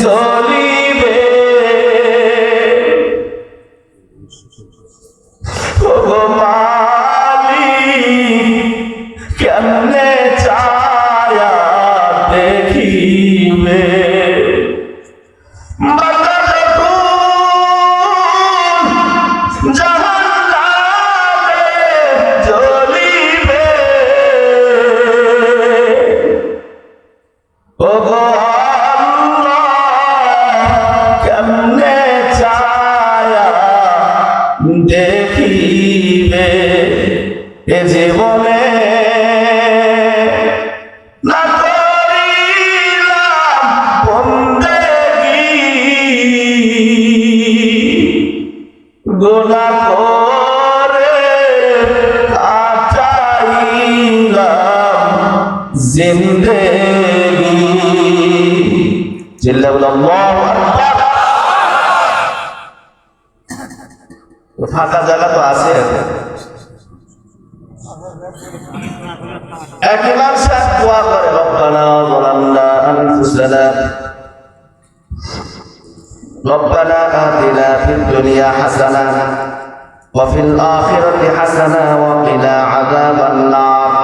জ্বলিবে, ওগো মালিক কেমনে চায়া দেখিবে, বান্দা যখন জাহান্নামে জ্বলিবে, ওগো আল্লাহ কেমনে চায়া দেখিবে, এ জীবনে না করিলাম বন্দেগী, গুনাহ করে কাটাইলাম জিন্দেগী। চিল্লা বলো আল্লাহু আকবার। ফাঁকা জায়গা তো আছে, এক ইমাম সাহেব দোয়া করে, রব্বানা যালামনা আনফুসানা রব্বানা আতিনা ফিদ দুনিয়া হাসানা ওয়া ফিল আখিরাতি হাসানা ওয়া কিনা আযাবান নার।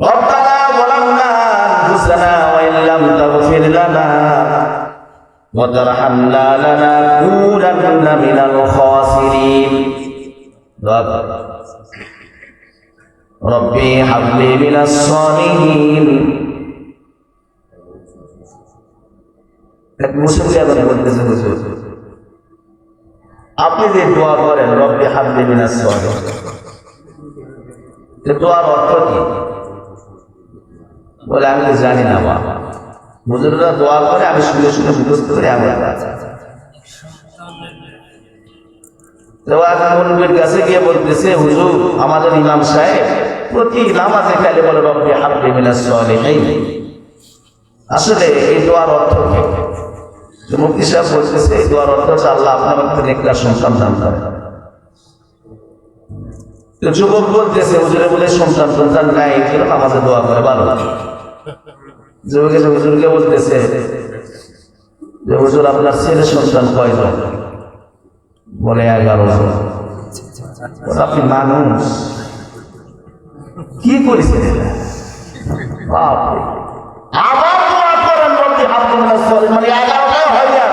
রব্বানা যালামনা আনফুসানা ওয়া ইল্লাম তাগফির লানা ওয়া তারহামনা লানাকুনান্না মিনাল খাসিরিন। রব্বি হাবলি মিনাস সালিহিন। এক মুসলিম আবার বলতেছে, হুজুর আপনি যে দোয়া করেন রব্বি হাবলি মিনাস সালিহিন, এই দোয়ার অর্থ কি? বলে আমি তো জানি না বাবা, হুজুররা দোয়া করে আমি শুনে শুনে মুখস্থ করে আমি মুরব্বির কাছে গিয়ে বলতেছে, হুজুর আমাদের ইমাম সাহেব প্রতি নামাজে খালি বলে রব্বি হাবলি মিনাস সালিহিন। আসলে এই দোয়ার অর্থ কি? মুফতি সাহেব বলতেছে এই দোয়ার অর্থ হচ্ছে আল্লাহ আপনার মধ্যে নেককার সন্তান দান করেন। যুবক বলতেছে হুজুরে বলে সন্তান সন্তান নাই, কেন নামাজে দোয়া করে ভালো। যুবক এসে হুজুরকে বলতেছে যে হুজুর আপনার ছেলে সন্তান কয়জন? বলে 11 জন। আপনি মানুষ কি করেছেন? আবার দোয়া করেন রব্বি হাবলি মিনাস সালিহিন, মানে 11টাই হয়ে গেল।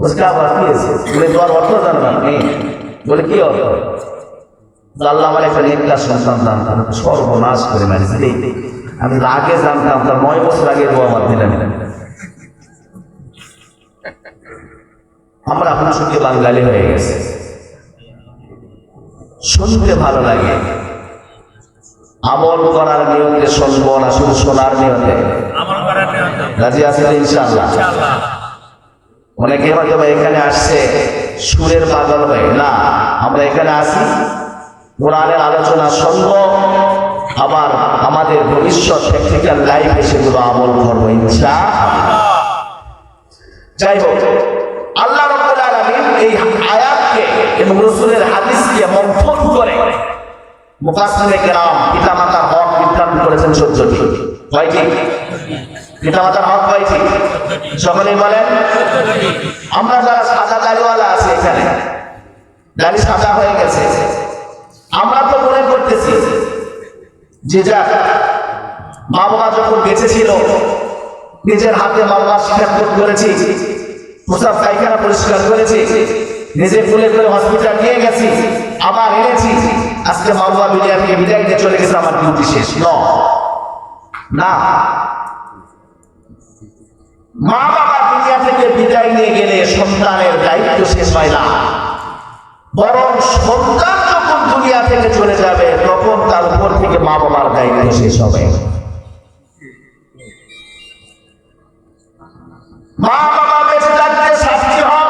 उसका আবার কি আছে? বলে দোয়ার অর্থ জানেন আপনি? বলে কি অর্থ? আল্লাহ আমার একটা নেককার সন্তান দান করেন। সর্বনাশ করে মারিছে। আমি আগে জানতাম, তার 9 বছর আগে দোয়া আমার দিলেন। আমরা এখন শুনতে বাঙালি হয়ে গেছে, শুনতে ভালো লাগে, আমল করার নিয়তে শুনবো না, শুধু শোনার নিয়তে রাজি আছেন ইনশাআল্লাহ। অনেকে হয়তো এখানে আসছে সুরের পাগল হয়ে, না আমরা এখানে আসি কোরআনের আলোচনা শুনবো, আবার আমাদের ভবিষ্যৎ প্র্যাকটিক্যাল লাইফে সেগুলো আমল করবো ইনশাআল্লাহ। যাই হোক, আল্লাহ রাব্বুল আলামিন এই আয়াতকে এবং রাসূলের হাদিসকে মন্থন করে মুফাসসিরে কেরাম পিতামাতার হক নির্ধারণ করেছেন 14টি। কয়টি? পিতামাতার হক কয়টি? সকলেই বলেন। আমরা যারা সাদা দাড়িওয়ালা আছে, এখানে দাড়ি সাদা হয়ে গেছে, আমরা তো মনে করতেছি যে যাক মা বাবা যখন বেঁচে ছিল নিজের হাতে মা বাবার খেদমত করেছি, প্রসাব পায়খানা পরিষ্কার করেছি, নিজে খুলে করে হসপিটাল নিয়ে গেছি, আবার এনেছি, আজকে মা বাবা দুনিয়াকে বিদায় দিয়ে চলে গেছে, আমার ডিউটি শেষ। না, মা বাবা দুনিয়া থেকে বিদায় নিয়ে গেলে সন্তানের দায়িত্ব শেষ হয় না, বরং সন্তান যখন দুনিয়া থেকে চলে যাবে তখন তার উপর থেকে মা বাবার দায়িত্ব শেষ হবে। মা বাবা বেঁচে থাকতে শাস্তি হোক,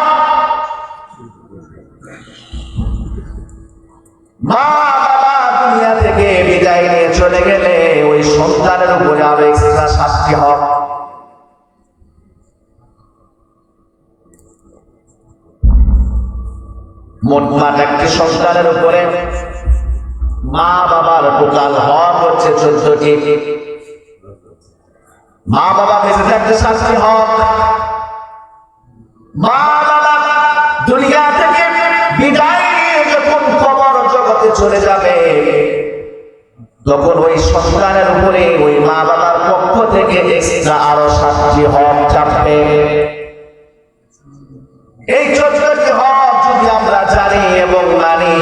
মা বাবা দুনিয়া থেকে বিদায় নিয়ে চলে গেলে ওই সন্তানের উপরে আরো এক্সট্রা শাস্তি হোক। মোটমাট একটি সন্তানের উপরে মা বাবার টোটাল হক হচ্ছে 14টি। মা বাবা বেঁচে থাকতে শাস্তি হোক, মা বাবা দুনিয়া থেকে বিদায় নিয়ে যখন কবর জগতে চলে যাবে তখন ওই সন্তানের উপরে ওই মা বাবার পক্ষ থেকে এক্সট্রা আরো শাস্তি হক চাপবে। এই 14টি হক যদি আমরা জানি এবং মানি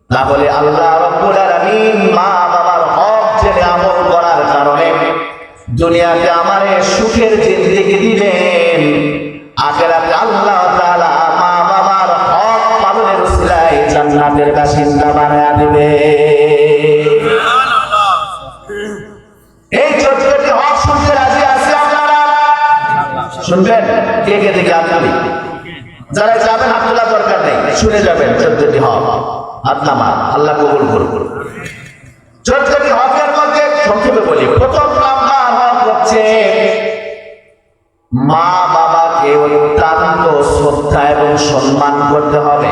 তাহলে আল্লাহ রাব্বুল আলামিন মা বাবার হক জেনে আমল করার কারণে দুনিয়াতে আমারে সুখের জিন্দেগি দিবেন, আখিরাতে আল্লাহ তাআলা মা বাবার হক পালনের উসিলায় জান্নাতের বাসিন্দা বানায়া দিবে। এই 14টি হক শুনতে রাজি আছি আপনারা? শুনবেন? কে কে দিকে আপনি যারা যাবেন হাত তোলার দরকার নেই, শুনে যাবেন 14টি হক। হাত নামান, আল্লাহ কবুল করুন। 14টি হকের মধ্যে সংক্ষেপে বলি, প্রথম নাম্বার হক হচ্ছে মা বাবাকে অত্যন্ত শ্রদ্ধা এবং সম্মান করতে হবে।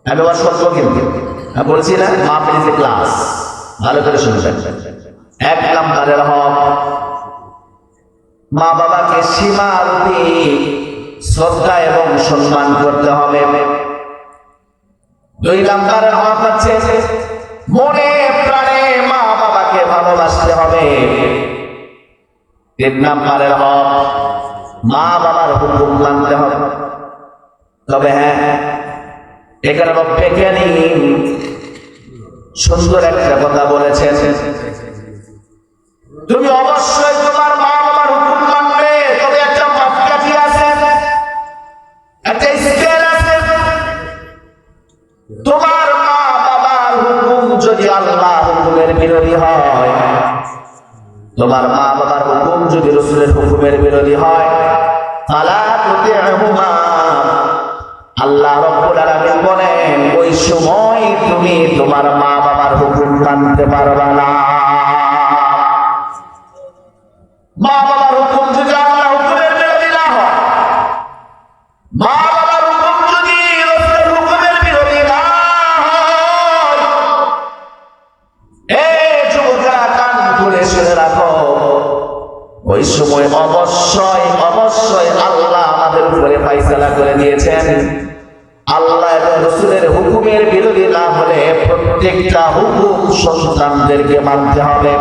আমি আবার সত্য কিন্তু বলছি না, মা প্লিজে ক্লাস ভালো করে শুনবেন। 1 নাম্বারের হক মা বাবাকে সীমান্তে শ্রদ্ধা এবং সম্মান করতে হবে। 2 নাম্বারের হক হচ্ছে মনে প্রাণে মা বাবাকে ভালোবাসতে হবে। 3 নাম্বারের হক মা বাবার হুকুম মানতে হবে। তবে হ্যাঁ, এখানে বিজ্ঞানী সুন্দর একটা কথা বলেছেন, তুমি অবশ্যই তোমার মা বাবার হুকুম মানবে, তবে একটা মাপকাঠি আছে, একটা স্কেল আছে। তোমার মা বাবার হুকুম যদি আল্লাহ হুকুমের বিরোধী হয়, তোমার মা বাবার হুকুম যদি রাসূলের হুকুমের বিরোধী হয়, ফালা তুতি'হুমা, আল্লাহ রাব্বুল আলামিন বলেন ওই সময় তুমি তোমার মা বাবার হুকুম মানতে পারবে না। মা বাবার হুকুম যদি আল্লাহ হুকুমের বিরোধী না হয়, মা বাবার হুকুম যদি রাসূলের হুকুমের বিরোধী না হয়, এই যুবকেরা কান খুলে শুনে রাখো, ওই সময় অবশ্যই অবশ্যই আল্লাহ আমাদের উপরে ফয়সালা করে দিয়েছেন, আল্লাহ এবং রাসূলের হুকুমের বিরোধী না হলে প্রত্যেকটা হুকুম সন্তানদেরকে মানতে হবে।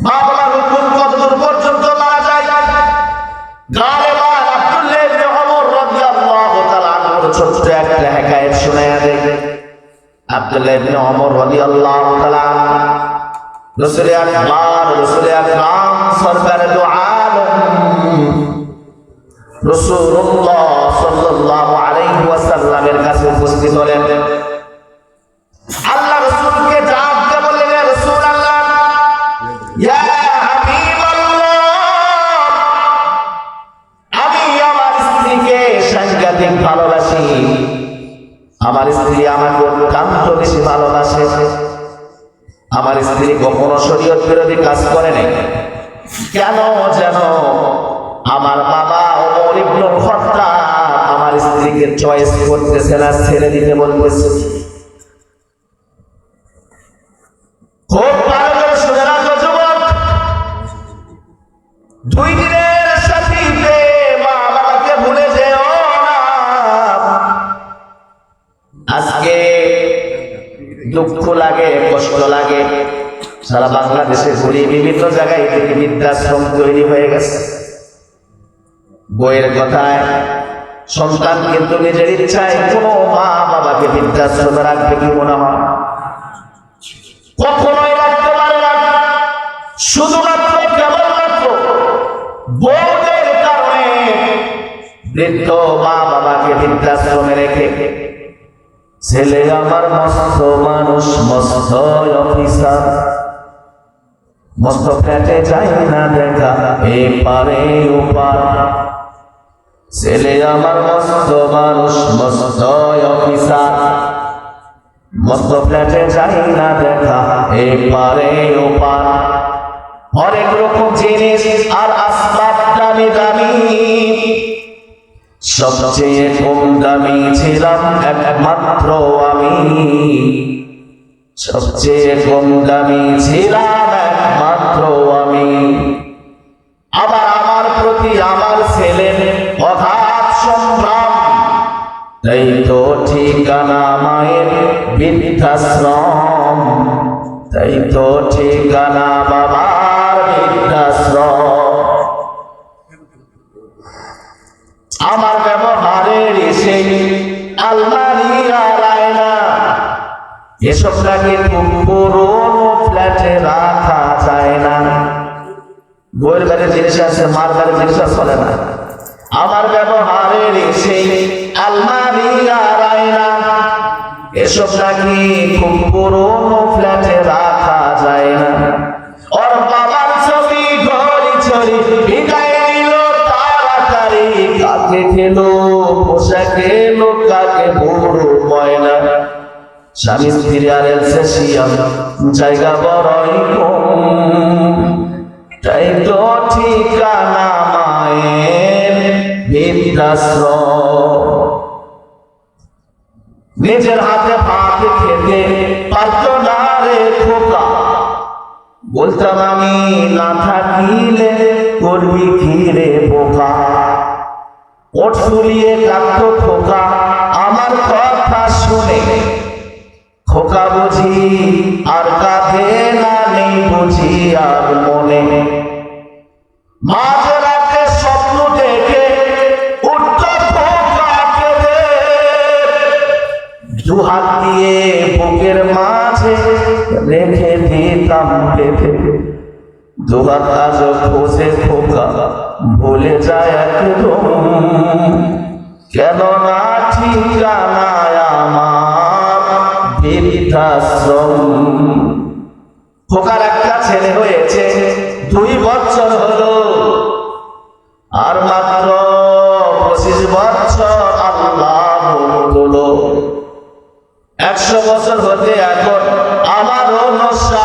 মা বাবার হুকুম কতদূর পর্যন্ত মানা যায়? গালেবান আব্দুল্লাহ ইবনে ওমর রাদিয়াল্লাহু তাআলা আনহু ছোট্ট একটা হিকায়াত শোনায়া দেয়। আব্দুল্লাহ ইবনে ওমর রাদিয়াল্লাহু তাআলা রাসূল আকরাম সরকারে দু আলম রাসূলুল্লাহ সাল্লাল্লাহু আলাইহি ওয়াসাল্লামের কাছে উপস্থিত হলেন। আল্লাহ রাসূলকে ডাক দিয়ে বললেন, ইয়া রাসূলুল্লাহ, ইয়া হাবিবাল্লাহ, আমি আমার স্ত্রীকে সাংঘাতিক ভালোবাসি, আমার স্ত্রী আমাকে অত্যন্ত বেশি ভালোবাসে, আমার স্ত্রী কখনো শরীয়ত বিরোধী কাজ করে নাই, কেন যেন আমার বাবা ওমর ইবনুল খাত্তাব আমার স্ত্রীকে চয়েস করতেছে না, ছেড়ে দিতে বলতেছে। খুব ভালো করে শুনে রাখো যুবক, 2 দিনের সাথীতে মা বাবাকে ভুলে যেও না। দুঃখ লাগে, কষ্ট লাগে। সারা বাংলাদেশে ঘুরি, বিভিন্ন জায়গায় থেকে বৃদ্ধাশ্রম তৈরি হয়ে গেছে। বইয়ের কথায় সন্তান কিন্তু নিজের ইচ্ছায় কোনো মা বাবাকে বৃদ্ধাশ্রমে রাখবে কি মনে হয়? কখনোই রাখতে পারে না। শুধুমাত্র কেবলমাত্র বউদের কারণে বৃদ্ধ মা বাবাকে বৃদ্ধাশ্রমে রেখে ছেলে আমার মস্ত মানুষ, মস্ত অফিসার, মস্ত ফ্ল্যাটে যাই না দেখা এপারে ওপার। ছেলে আমার মস্ত মানুষ, মস্ত অফিসার, মস্ত ফ্ল্যাটে যাই না দেখা এপারে ওপার। অনেক রকম জিনিস আর আসবাব দামি দামি, সবচেয়ে কম দামি ছিলাম একমাত্র আমি। সবচেয়ে কম দামি ছিলাম একমাত্র আমি। আবার আমার প্রতি আমার ছেলের অগাধ সম্ভ্রম, তাই তো ঠিকানা মায়ের বৃদ্ধাশ্রম, তাই তো ঠিকানা বাবার বৃদ্ধাশ্রম। আমার ব্যবহারের সেই আলমারি আর আয়না, এসব লাগে খুব পুরোনো ফ্ল্যাটে রাখা যায় না। বইয়ের বাড়ির জিনিস আছে, মার বাড়ির জিনিস চলে না। আমার ব্যবহারের সেই আলমারি আর আয়না, এসব নাকি খুব পুরোনো ফ্ল্যাটে রাখা যায় না। ওর বাবার ছবি ঘড়ি ছড়ি বিদায় নিল তাড়াতাড়ি, কাকে খেলো পোশাকে এলো, কাকে বড় ময়না। স্বামী স্ত্রী আর এলসেশিয়াম জায়গা বড়ই কম, তাই তো ঠিকানা মায়ের বৃদ্ধাশ্রম। নিজের হাতে ভাত খেতে পারত না রে খোকা, বলতাম আমি না থাকিলে করবি কি রে বোকা। ওঠ ফুলিয়ে কাঁদত খোকা আমার কথা শুনে, খোকা বুঝি আর কাঁদে না, নেই বুঝি আর মনে। মাঝ রাতে স্বপ্ন দেখে উঠত খোকা কেঁদে, দুহাত দিয়ে বুকের মাঝে রেখে দিতাম বেঁধে। দুহাত আজ খোঁজে খোকা ভুলে যায় একদম, কেন না ঠিকানায় আমার বৃদ্ধাশ্রম। খোকার একটা ছেলে হয়েছে 2 বছর হলো, আর মাত্র 25 বছর আল্লাহ হলো। 100 বছর হতে এখন আমারও 59,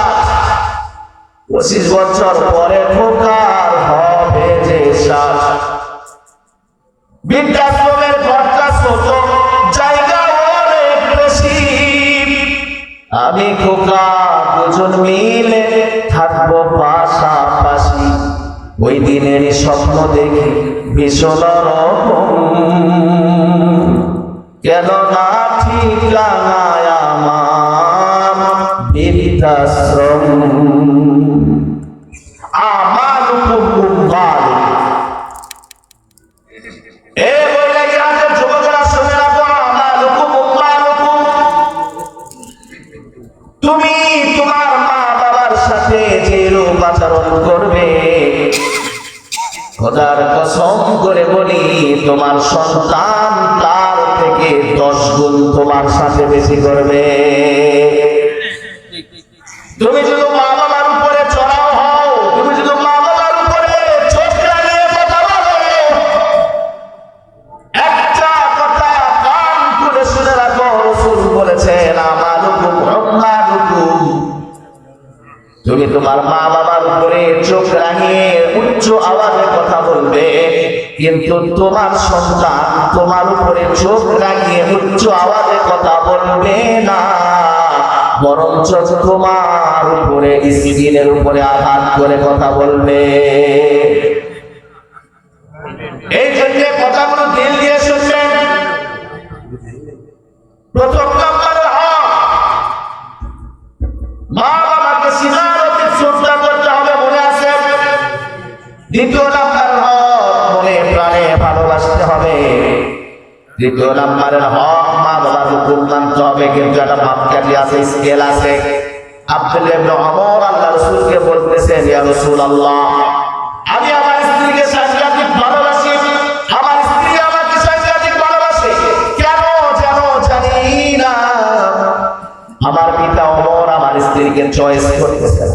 25 বছর পরে খোকার হবে যে 60। বৃদ্ধাশ্রমের ঘরটা ছোট, জায়গা অনেক বেশি, আমি খোকা দুজন মিলে থাকবো পাশাপাশি। ওই দিনের স্বপ্ন দেখি ভীষণ রকম, কেন না ঠিকানায় আমার বৃদ্ধাশ্রম। আমার তুমি তোমার মা বাবার সাথে যে রূপ আচরণ করবে, খোদার কসম করে বলি তোমার সন্তান তার থেকে 10 গুণ তোমার সাথে বেশি করবে। তুমি যদি মা বাবার উপরে চড়াও হও, তুমি যদি মা বাবার উপরে চোখ লাগিয়ে কথা বলো, একটা কথা কান খুলে শুনে রাখো, রাসূল বলেছেন আমালুকুম উম্মালুকুম। তুমি তোমার মা বাবার উপরে চোখ রাঙিয়ে উচ্চ আওয়াজে কথা বলবে, কিন্তু তোমার সন্তান তোমার উপরে চোখ রাঙিয়ে উচ্চ আওয়াজে কথা বলবে না, বরঞ্চ তোমার উপরে স্কিনের উপরে আঘাত করে কথা বলবে। এই জন্য কথাগুলো দিল দিয়ে শুনবেন। প্রথম নম্বরে দ্বিতীয় নাম্বার হক মনে প্রাণে ভালোবাসতে হবে। তৃতীয় নাম্বারের হক মা বাবার হুকুম মানতে হবে, কিন্তু একটা মাপকাঠি আছে, স্কেল আছে। আব্দুল্লাহ ইবনে ওমর আল্লাহ রাসূলকে বলতেছেন, ইয়া রাসূলুল্লাহ, আমি আমার স্ত্রীকে সাংঘাতিক ভালোবাসি, আমার স্ত্রী আমাকে সাংঘাতিক ভালোবাসে, কেন যেন জানি না আমার পিতা ওমর আমার স্ত্রীকে চয়েস করতেছে,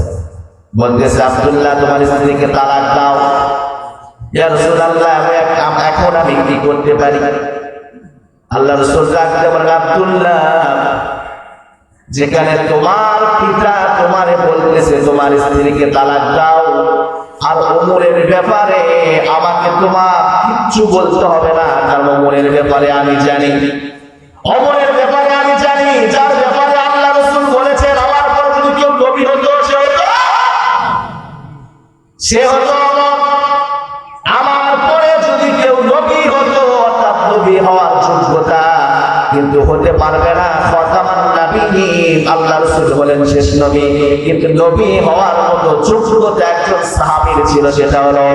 বলতেছে আব্দুল্লাহ তোমার স্ত্রীকে তালাক দাও। ইয়া রাসূলুল্লাহ, এখন আমি কি করতে পারি? আল্লাহ রাসূল ডাকতে বলেন, আব্দুল্লাহ, যেখানে তোমার পিতা তোমারে বলতেছে তোমার স্ত্রীকে তালাক দাও, আর ওমরের ব্যাপারে আমাকে তোমার কিচ্ছু বলতে হবে না, কারণ ওমরের ব্যাপারে আমি জানি, ওমরের ব্যাপারে আমি জানি, যার ব্যাপারে আল্লাহ রাসূল বলেছেন আমার পর যদি কেউ নবী হতো সে হতো ওমর, আমার পরে যদি কেউ নবী হতো, অর্থাৎ নবী হওয়ার যোগ্যতা কিন্তু হতে পারবে না, খাতামান নবিয়্যিন, আল্লাহ রাসূল বলেন শেষ নবী, কিন্তু নবী হওয়ার মতো যোগ্যতা একজন সাহাবীর ছিল, সেটা হলো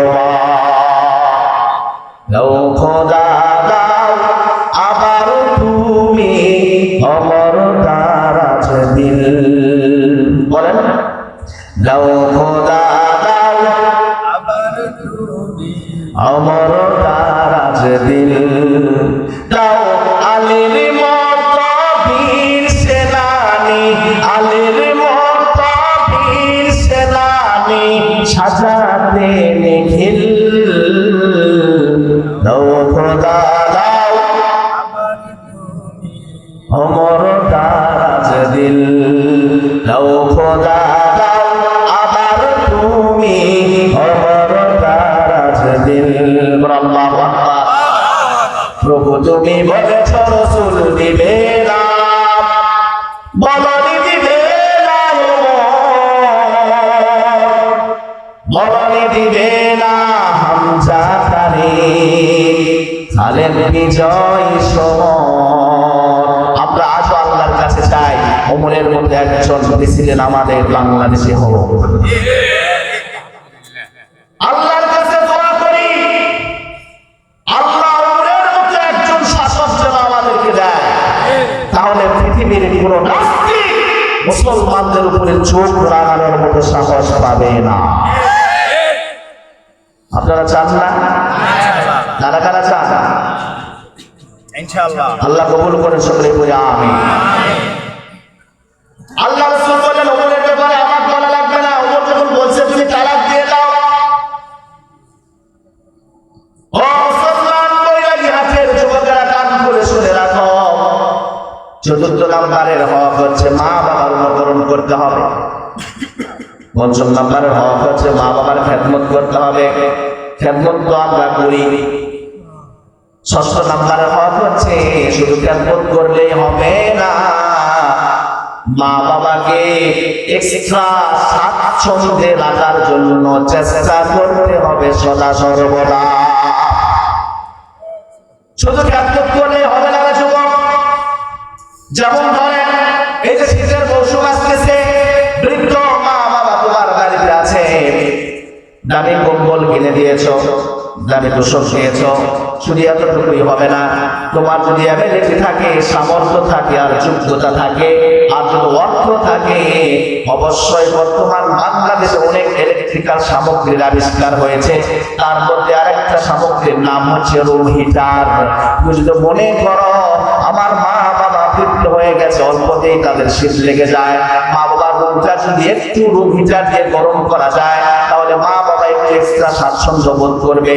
লও খোদা দাও আবার তুমি অমর দারাজ দিল, বলেন লও খোদা দাও
আবার তুমি
অমর দারাজ দিল, দাও আলীর মতো বীর সেনানী, আলীর মতো বীর সেনানী সাজাতে নিখিল, দাও খোদা দাও
আবার তুমি
অমর দারাজ দিল, দাও খোদা দাও আবার তুমি অমর দারাজ দিল। আল্লাহু আকবার। প্রভু তুমি বলেছ রাসূল দিবে না, বলনি দিবে না, বলনি দিবে না হামজা তারে খালেদ বিজয় সমর। আমরা আজও আল্লাহর কাছে চাই ওমরের মধ্যে একজন ছিলেন আমাদের বাংলাদেশে হোক। আল্লাহর কাছে দোয়া করি আল্লাহ ওমরের মধ্যে একজন শাসক যেন আমাদেরকে দেয়, তাহলে পৃথিবীর কোনো নাস্তিক মুসলমানদের উপরে চোখ রাঙানোর মতো সাহস পাবে না। আপনারা চান না? কারা কারা চান?
ইনশাআল্লাহ
আল্লাহ কবুল করেন, সকলে বলি আমিন। আল্লাহ রাসূল বলেন ওমরের ব্যাপারে আমার বলা লাগবে না, ওমর যখন বলছে তুমি তালাক দিয়ে দাও, ও মুসলমান মহিলা হাতের যুবকেরা কান খুলে শুনে রাখো, চতুর্থ নাম্বারের হক হচ্ছে মা বাবার অনুকরণ করতে হবে। পঞ্চম নাম্বারের হক হচ্ছে মা বাবার খেদমত করতে হবে, খেদমত তো আমরা করি। ষষ্ঠ নাম্বারের হক হচ্ছে শুধু খেদমত করলেই হবে না, মা বাবাকে এক্সট্রা স্বাচ্ছন্দ্যে রাখার জন্য চেষ্টা করতে হবে সদা সর্বদা। শুধু খেদমত করলেই হবে না যুবক। যেমন ধরেন এই যে শীতের মৌসুম আসতেছে, বৃদ্ধ মা বাবা তোমার বাড়িতে আছে, দামি কম্বল কিনে দিয়েছো, দামি তোষক দিয়েছো, শুধু এতটুকুই হবে না, তোমার যদি অ্যাবিলিটি থাকে, সামর্থ্য থাকে, আর যোগ্যতা থাকে, আর যদি অর্থ থাকে, অবশ্যই বর্তমান বাংলাদেশে অনেক ইলেকট্রিক্যাল সামগ্রীর আবিষ্কার হয়েছে, তার মধ্যে আরেকটা সামগ্রীর নাম হচ্ছে রুম হিটার। তুমি যদি মনে করো আমার মা বাবা বৃদ্ধ হয়ে গেছে, অল্পতেই তাদের শীত লেগে যায়, মা বাবার রুমটা যদি একটু রুম হিটার দিয়ে গরম করা যায়, তাহলে মা বাবা একটু এক্সট্রা স্বাচ্ছন্দ্য বোধ করবে।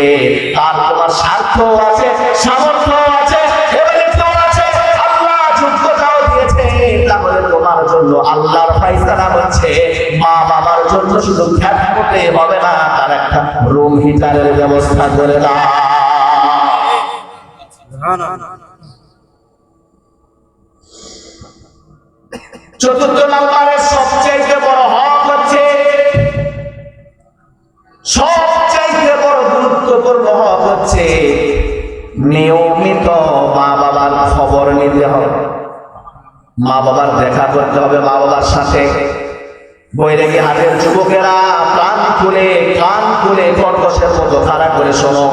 আর তোমার স্বার্থ আছে, সামর্থ্য আছে, এবিলিটিও আছে, আল্লাহ যোগ্যতাও দিয়েছে, তাহলে তোমার জন্য আল্লাহর ফায়সালা হচ্ছে মা বাবার জন্য শুধু খেদমতে হবে না, তার একটা রুম হিটারের ব্যবস্থা করে দাও। চতুর্থ নম্বরের সবচেয়ে বড় হক হচ্ছে, সবচেয়ে বড় গুরুত্বপূর্ণ হক হচ্ছে নিয়মিত মা বাবার খবর নিতে হবে, মা বাবার দেখা করতে হবে মা বাবার সাথে। বৈরাগী হাটের যুবকেরা প্রাণ খুলে কান খুলে কর্কশের মতো খাড়া করে শোনো,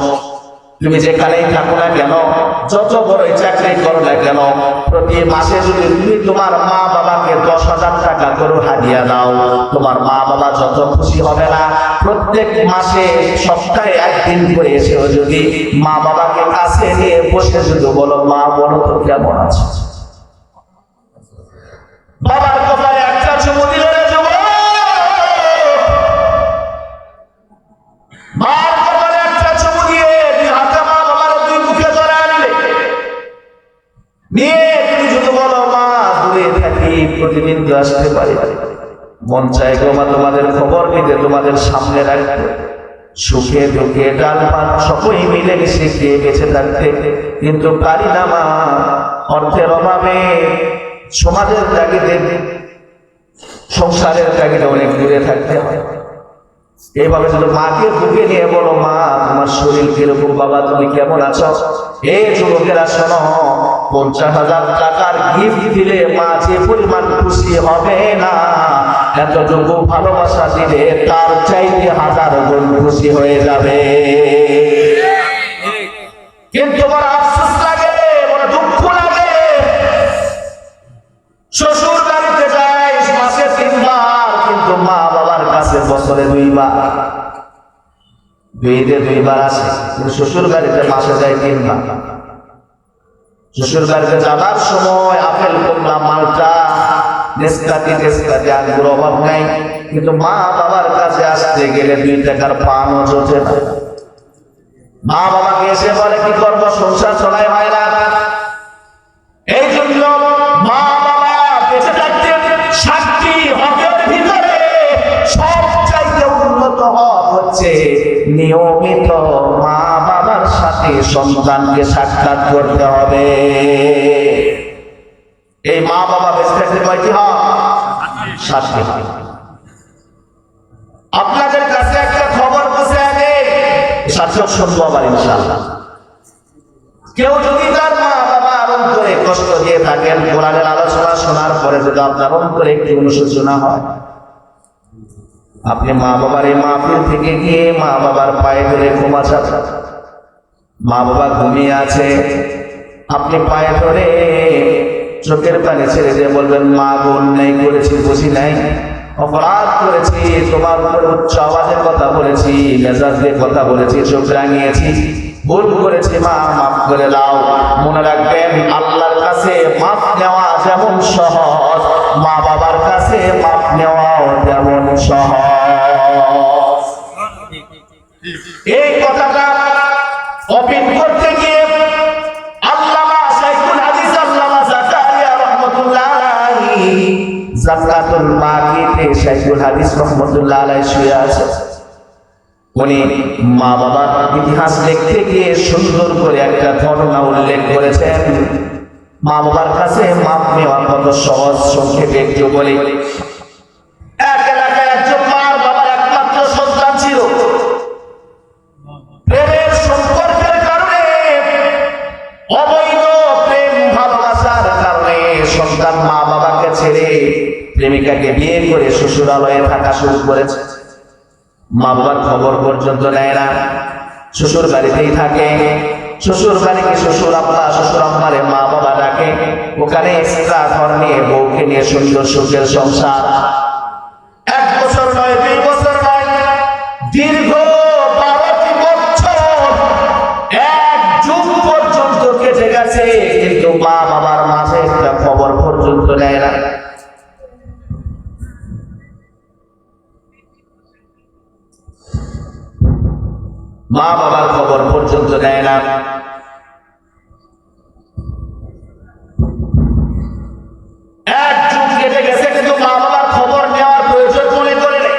তুমি যেখানেই থাকো না কেন, যত বড়ই চাকরি করো না কেন, প্রতি মাসে যদি তুমি তোমার মা বাবাকে 10,000 টাকা করে হাদিয়া দাও, তোমার মা বাবা যত খুশি হবে না। প্রত্যেক মাসে সপ্তাহে একদিন করে এসেও যদি মা বাবাকে কাছে নিয়ে বসে যদি বলো, মা বলো তো কেমন আছে, বাবার কপালে একটা চুমু দিলে মার কপালে একটা চুমু দিয়ে দুই হাতে মা বাবার দুই মুখে ধরে আনলে নিয়ে তুমি যদি বলো, মা দূরে থাকি প্রতিদিন তো আসতে পারি, মন চাই গো মা তোমাদের খবর নিতে, তোমাদের সামনে রাখতে, সুখে দুঃখে ডাল ভাত সবই মিলে মিশে খেয়ে বেঁচে থাকতে, কিন্তু পারি না মা, অর্থের অভাবে, সমাজের তাগিদে, সংসারের তাগিদে অনেক দূরে থাকতে হয়। এইভাবে যদি মাকে বুকে নিয়ে বলো, মা তোমার শরীর কিরকম, বাবা তুমি কেমন আছো, এই যুবকেরা শোনো, 50,000 টাকার গিফট দিলে মা যে পরিমাণ খুশি হবে না, এতটুকু ভালোবাসা দিলে তার চাইতে 1000 গুণ খুশি হয়ে যাবে। কিন্তু বড় আফসোস লাগে, বড় দুঃখ লাগে, শ্বশুর বাড়িতে যাই মাসে 3 বার, কিন্তু মা বাবার কাছে বছরে 2 বার, 2 বার আসে, কিন্তু শ্বশুর বাড়িতে মাসে যায় 3 বার। শ্বশুর বাড়িতে যাবার সময় আপেল, কমলা, মালটা, নেসকাতি আঙ্গুর অভাব নাই, কিন্তু মা বাবার কাছে আসতে গেলে 2 টাকার পানও জোটে না। মা বাবাকে এসে বলে, কি করবো, সংসার চলাই হয় না। এই জন্য মা বাবা বেঁচে থাকতে শান্তি হকের ভিতরে সবচাইতে উন্নত হক হচ্ছে নিয়মিত মা বাবার সাথে সন্তানকে সাক্ষাৎ করতে হবে। এই মা বাবা বেঁচে থাকতে কয়টি হক? 7টি হক। আপনাদের কাছে একটা খবর বসে আগে সার্থক শুনবো আবার ইনশাআল্লাহ। কেউ যদি তার মা বাবা অন্তরে কষ্ট দিয়ে থাকেন, কোরআনের আলোচনা শোনার পরে যদি আপনার অন্তরে একটি অনুশোচনা হয়, আপনি মা বাবার এই মাহফিল থেকে গিয়ে মা বাবার পায়ে ধরে ক্ষমা চাচ্ছেন, মা বাবা ঘুমিয়ে আছে, আপনি পায়ে ধরে চোখের পানি ছেড়ে দিয়ে বলবেন, মা বোন অন্যায় করেছি, বুঝি নাই, অপরাধ করেছি, তোমার উপর উচ্চ আওয়াজের কথা বলেছি, মেজাজ দিয়ে কথা বলেছি, চোখ রাঙিয়েছি, ভুল করেছি, মা মাফ করে দাও। মনে রাখবেন, আল্লাহর কাছে মাফ নেওয়া যেমন সহজ, মা বাবার কাছে মাফ নেওয়াও তেমন সহজ। এই কথাটা অপিল করতে গিয়ে আল্লামা শাইখুল হাদিস আল্লামা জাকারিয়া রাহমাতুল্লাহ আলাইহি জাকাতুল বাকিতে শাইখুল হাদিস রাহমাতুল্লাহ আলাইহি শুয়ে আছে। উনি মা বাবার ইতিহাস লিখতে গিয়ে সুন্দর করে একটা ঘটনা উল্লেখ করেছেন। মা বাবার কাছে মাপ নেওয়া কত সহজ, সংক্ষেপে একটু বলি। এক এলাকায় একজন মা বাবার একমাত্র সন্তান ছিল। প্রেমের সম্পর্কের কারণে, অবৈধ প্রেম ভালোবাসার কারণে সন্তান মা বাবাকে ছেড়ে প্রেমিকাকে বিয়ে করে শ্বশুরালয়ে থাকা শুরু করেছে। মা বাবার খবর পর্যন্ত নেয় না, শ্বশুর বাড়িতেই থাকে। শ্বশুর বাড়িকে শ্বশুর আব্বা, শ্বশুর আম্মারে মা বাবা ডাকে। ওখানে এক্সট্রা ঘর নিয়ে বউকে নিয়ে সুন্দর সুখের সংসার। 1 বছর নয়, 2 বছর নয়, দীর্ঘ 12টি বছর, 1 যুগ পর্যন্ত কেটে গেছে, কিন্তু মা বাবার মাঝে একটা খবর পর্যন্ত নেয় না। মা বাবার খবর পর্যন্ত দেয় না। 1 যুগ কেটে গেছে, কিন্তু মা বাবার খবর নেওয়ার প্রয়োজন মনে করে নেই।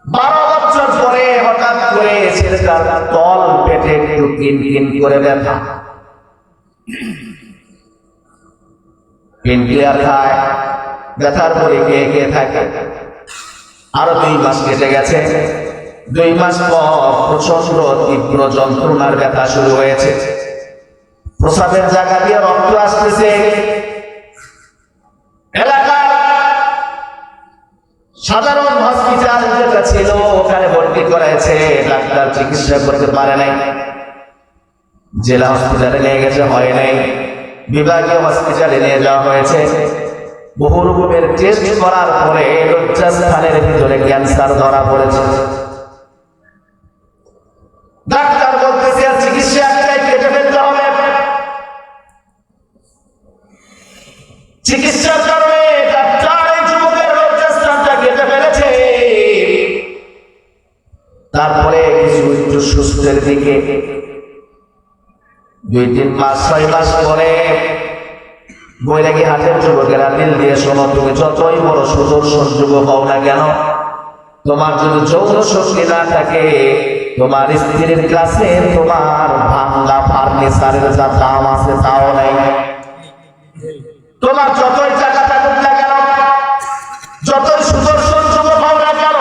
12 বছর পরে হঠাৎ করে ছেলেটার তল পেটে একটু কিন করে ব্যথা, পেনকিলার খায়, ব্যথার পরে কে থাকে। আরো 2 মাস কেটে গেছে। 2 মাস পর প্রচন্ড তীব্র যন্ত্রণার ব্যথা শুরু হয়েছে। প্রসাবের জায়গা দিয়ে রক্ত আসতেছে। এলাকার সাধারণ হসপিটাল যেটা ছিল ওখানে ভর্তি করাইছে, ডাক্তার চিকিৎসা করতে পারে নাই। জেলা হসপিটালে নিয়ে গেছে, হয় নাই। বিভাগীয় হসপিটালে নিয়ে যাওয়া হয়েছে। বহু রকমের টেস্ট করার পরে লজ্জাস্থানের ভিতরে ক্যান্সার ধরা পড়েছে। ডাক্তার বলতেছে আর চিকিৎসা একটাই, কেটে ফেলতে হবে। চিকিৎসার কারণে ডাক্তার এই যুবকের লজ্জাস্থানটা কেটে ফেলেছে। তারপরে কিছু একটু সুস্থের দিকে 2-3 মাস 6 মাস পরে বৈরাগী হাটের যুবকেরা দিল দিয়ে শোনো, তুমি যতই বড় সুদর্শন যুবক হও না কেন, তোমার যদি যৌন শক্তি না থাকে, তোমার স্ত্রীর কাছে তোমার ভাঙা ফার্নিচারের যা দাম আছে তাও নাই। তোমার যতই টাকা থাকুক না কেন, যতই সুদর্শন যুবক হও না কেন,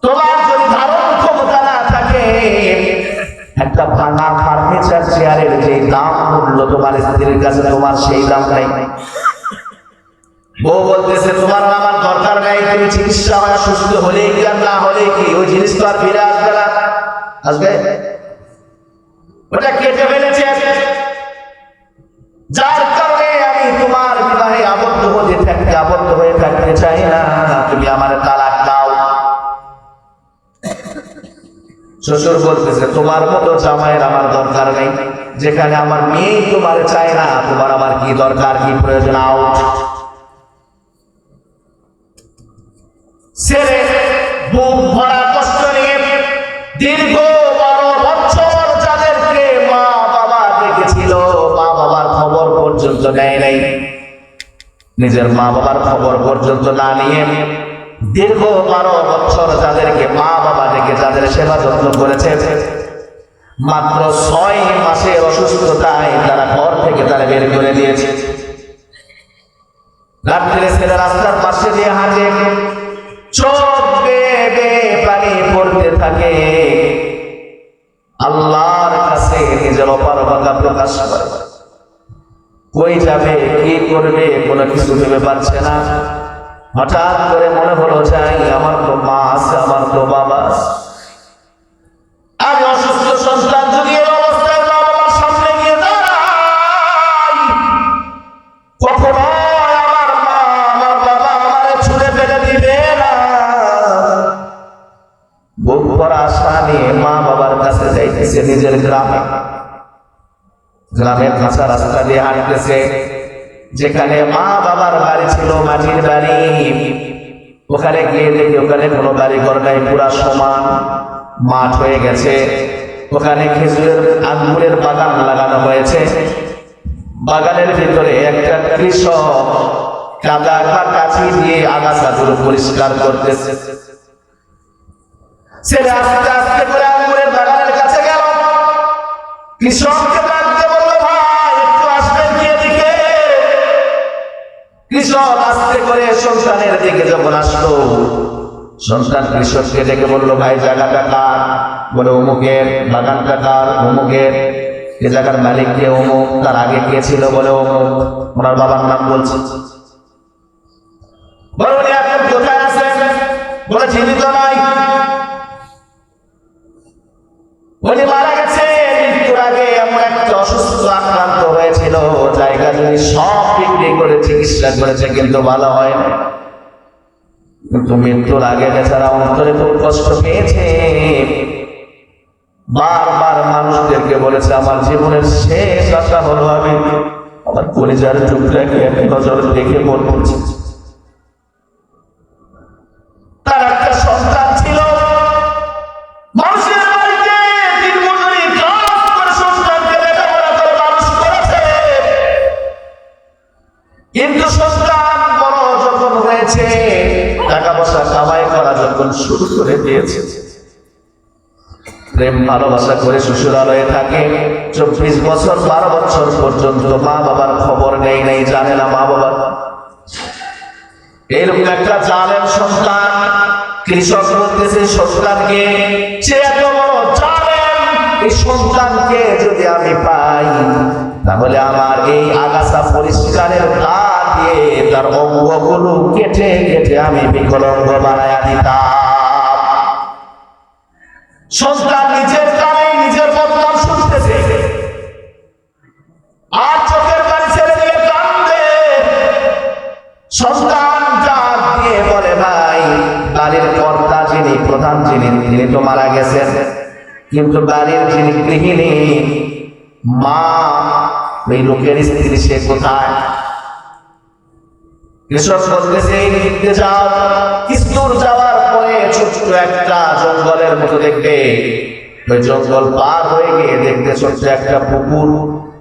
তোমার যদি ধারণ ক্ষমতা না থাকে, একটা ভাঙা ফার্নিচার চেয়ারের যে দাম মূল্য তোমার স্ত্রীর কাছে তোমার সেই দাম নাই। বউ বলতেছে তোমার আমার দরকার নাই, তুমি চিকিৎসা হয় সুস্থ হলেই কি আর না হলে কি ওই জিনিস তো আর ফিরে আসবে না। আসবে? ওটা কেটে ফেলেছে। যার কারণে আমি তোমার বিবাহে আবদ্ধ হয়ে থাকতে চাই না, তুমি আমার তালাক দাও। শ্বশুর বলতেছে তোমার মতো জামাইয়ের আমার দরকার নেই, যেখানে আমার মেয়ে তোমার চায় না, তোমার আমার কি দরকার, কি প্রয়োজন? আউট। ছেলে বুক ভরা কষ্ট নিয়ে দীর্ঘ 12 বছর যাদেরকে মা বাবা দেখেছিল, মা বাবার খবর পর্যন্ত নেয় নাই, নিজের মা বাবার খবর পর্যন্ত না নিয়ে দীর্ঘ 12 বছর যাদেরকে মা বাবা ডেকে যাদের সেবা যত্ন করেছে, মাত্র 6 মাসের অসুস্থতায় তারা ঘর থেকে তারা বের করে দিয়েছে। রাত্রে ছেলে রাস্তার পাশে দিয়ে হাঁটে, চোখ বেয়ে বেয়ে পানি পড়তে থাকে, আল্লাহর কাছে নিজের অপারগতা প্রকাশ করে। কই যাবে, কি করবে, কোনো কিছু ভেবে পারছে না। হঠাৎ করে মনে হলো যাই, আমার তো মা আছে, আমার তো বাবা আছে। আমি অসুস্থ সন্তান যদি এই অবস্থায় মা বাবার সামনে গিয়ে দাঁড়াই, কখনো আমার মা আমার বাবা আমারে ছুঁড়ে ফেলে দিবে না। বুক ভরা আশা নিয়ে মা বাবার কাছে যাইতেছে নিজের গ্রামে। গ্রামের কাঁচা রাস্তা দিয়ে হাঁটতেছে, যেখানে মা বাবার বাড়ি ছিল মাটির বাড়ি, ওখানে গিয়ে দেখি ওখানে কোনো বাড়ি ঘর নাই, পুরা সমান মাঠ হয়ে গেছে। ওখানে খেজুরের আঙ্গুরের বাগান লাগানো হয়েছে। বাগানের ভিতরে একটা কৃষক কাদা কাঠি দিয়ে আগাছাগুলো পরিষ্কার করতেছে। ছেলে আস্তে আস্তে করে আঙ্গুরের বাগানের কাছে গেল, কৃষককে ডাকতে বলল, ভাই একটু আসবেন কি এদিকে? কৃষক আস্তে করে সন্তানের দিকে যখন আসলো, সন্তান কৃষককে ডেকে বলল, ভাই জায়গাটা কার? বলে অমুকের। বাগানটা কার? অমুকের। এ জায়গার মালিক কে? অমুক। তার আগে কে ছিল? বলে অমুক। ওনার বাবার নাম বলছে। বলে উনি এখন কোথায় আছেন? বলে জীবিত নাই, উনি মারা গেছে। মৃত্যুর আগে এমন একটা অসুস্থ আক্রান্ত হয়েছিল, জায়গা জমি সব বিক্রি করে চিকিৎসা করেছে, কিন্তু ভালো হয় না। কিন্তু মৃত্যুর আগে বেচারা অন্তরে খুব কষ্ট পেয়েছে। বারবার মানুষদেরকে বলেছে, আমার জীবনের শেষ আশা হলো আমি আমার কলিজার টুকরাকে এক নজর দেখে বলছি। তার একটা সন্তান ছিল, মানুষের বাড়িতে দিনমজুরি কাজ করে সন্তানকে লেখাপড়া করে মানুষ করেছে, কিন্তু সন্তান বড় যখন হয়েছে, টাকা পয়সা কামাই করা যখন শুরু করে দিয়েছে, প্রেম ভালোবাসা করে শ্বশুরালয়ে থাকে, 24 বছর 12 বছর পর্যন্ত মা বাবার খবর নেই, জানে না মা বাবা। এরকম একটা জালেম সন্তান। কৃষক বলতেছে সন্তানকে, সে এত বড় জালেম, এই সন্তানকে যদি আমি পাই, তাহলে আমার এই আগাছা পরিষ্কারের কাজ দিয়ে তার অঙ্গগুলো কেটে কেটে আমি বিকলাঙ্গ বানায়া দিতাম। সন্তান নিজের কানে নিজের বদনাম শুনতেছে, আর চোখের পানি ছেড়ে দিয়ে কান্দে। সন্তান ডাক দিয়ে বলে, ভাই বাড়ির কর্তা যিনি, প্রধান যিনি, তিনি তো মারা গেছেন, কিন্তু বাড়ির যিনি গৃহিণী মা, ওই লোকের স্ত্রী, সে কোথায়? কৃষক বলতেছে, এই দিকে যাও। কিছু দূর যাওয়ার পরে ছোট্ট একটা জঙ্গলের মতো দেখবে। ওই জঙ্গল পার হয়ে গিয়ে দেখতে ছোট্ট একটা পুকুর,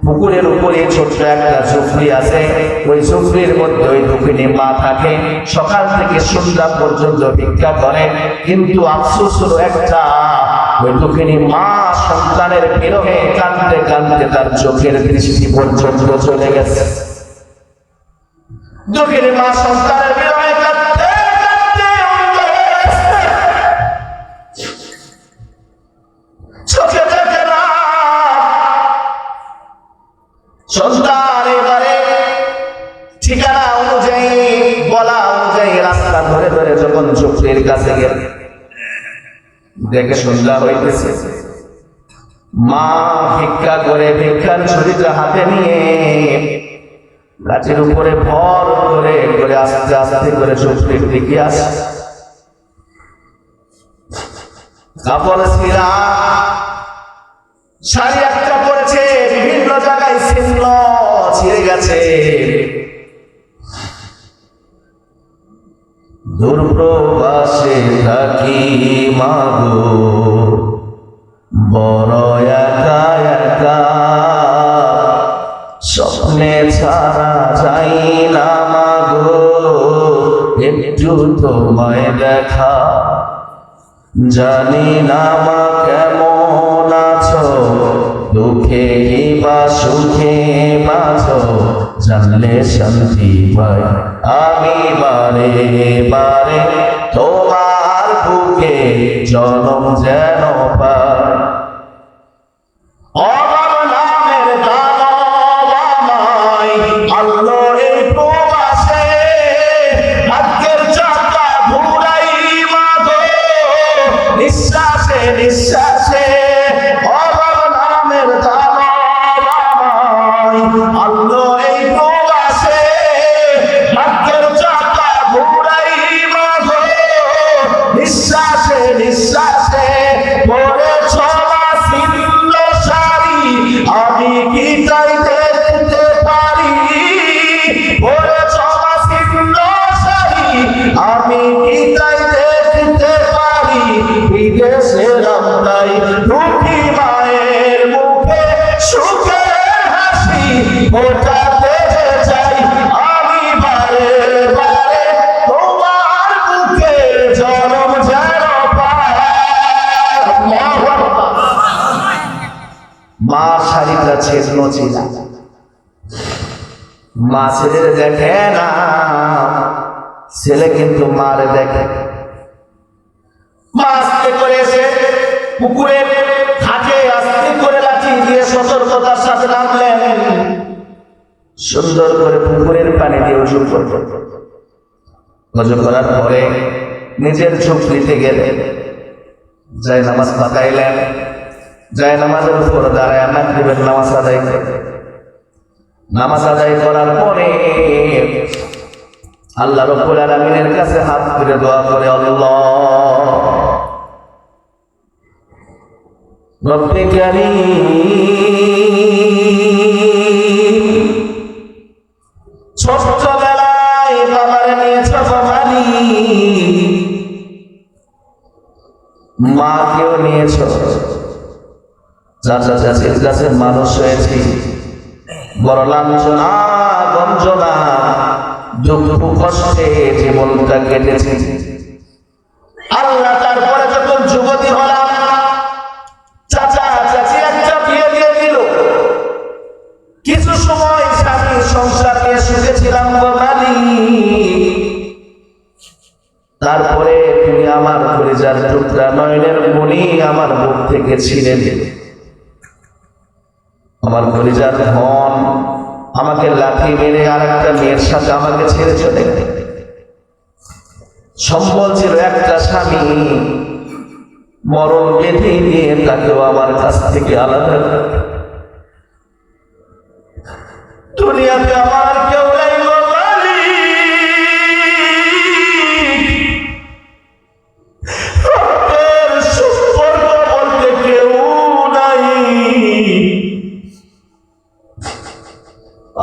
পুকুরের উপরে ছোট্ট একটা ঝুপড়ি আছে। ওই ঝুপড়ির মধ্যে ওই দুঃখিনী মা থাকে, সকাল থেকে সন্ধ্যা পর্যন্ত ভিক্ষা করে। কিন্তু আফসোস হলো একটা, ওই দুঃখিনী মা সন্তানের বিরহে কাঁদতে কাঁদতে তার চোখের দৃষ্টি পর্যন্ত চলে গেছে। দুঃখিনী মা সন্তানের বিরহে কাঁদতে কাঁদতে অন্ধ হয়ে গেছে, চোখে দেখে না। সন্তান এবারে ঠিকানা অনুযায়ী, বলা অনুযায়ী রাস্তা ধরে ধরে যখন ঝুপড়ির কাছে গেল, দেখে সন্ধ্যা হইতেছে। মা ভিক্ষা করে ভিক্ষার ছুরিটা হাতে নিয়ে গাছের উপরে ভর করে করে আস্তে আস্তে করে ঝুপড়ির দিকে আসে। কাপড় ছিঁড়া, শাড়ি একটা পরেছে, বিভিন্ন জায়গায় ছিন্ন ছিঁড়ে গেছে। দূরপ্রবাসে থাকি মাগো, বড় একা একা, স্বপ্নে ছাড়া যাই না মাগো, একটু তোমায় দেখা। জানি না মা কেমন আছো, দুঃখে বা সুখে বাঁচো, জানলে শান্তি পাই আমি বারে বারে, তোমার বুকে জনম যেন পাই। অবাক নামের দানব আমায় আনলো এই প্রবাসে, ভাগ্যের চাকা ঘুরাই মাগো, নিঃশ্বাসে নিঃশ্বাসে। অবাক নামের দানব আমায় আনলো এই প্রবাসে, ভাগ্যের চাকা ঘুরাই মাগো, নিঃশ্বাসে নিঃশ্বাসে। পরে ছড়া ছিল শাড়ি, আমি কি তাই দেখতে পারি? পরে ছড়া ছিল শাড়ি, আমি কি তাই দেখতে পারি? বিদেশের আমরাই দুঃখী মায়ের মুখে সুখের হাসি ফোটাতে চাই আমি বারে বারে, তোমার বুকে জনম যেন পাই। মা শাড়িটা ছিন্ন ছিল, মা ছেলের দেখে না, ছেলে কিন্তু মারে দেখে। মা আস্তে করে এসে পুকুরের ঘাটে আস্তে করে লাঠি দিয়ে সতর্কতার সাথে নামলেন। সুন্দর করে পুকুরের পানি দিয়ে উজু করলেন। উজু করার পরে নিজের ঝুপড়িতে গেলেন, যায় নামাজ পাকাইলেন। যায় নামাজের উপর দাঁড়ায় মাগরিবের নামাজ আদায় করলেন। নামাজ আদায় করার পরে আল্লাহ রাব্বুল আলামিনের কাছে হাত তুলে দোয়া করে, আল্লাহ রব্বে কারীম, ছোটবেলায় বাবার নিয়েছ বাবানি, মাকেও নিয়েছ, চাচা চাচির কাছে মানুষ হয়েছি, বড় লাঞ্ছনা গঞ্জনা দুঃখ কষ্টে জীবনটা কেটেছি। আল্লাহ তারপরে যখন যুবতী হলাম, চাচা চাচি একটা বিয়ে দিয়ে দিল। কিছু সময় স্বামী সংসার নিয়ে শুনেছিলাম বাবানি, তারপরে তুমি আমার কলিজার টুকরা নয়নের মণি আমার মুখ থেকে ছিঁড়ে দিলে। আমার কলিজার ধন, আমাকে লাঠি মেরে আর একটা মেয়ের সাথে আমাকে ছেড়ে চলে গেল। সম্বল ছিল একটা স্বামী, মরণ বেঁধে নিয়ে তাকেও আমার কাছ থেকে আলাদা। দুনিয়াতে আমার কেউ নাই গো মালিক, রক্তের সম্পর্ক বলতে কেউ নাই।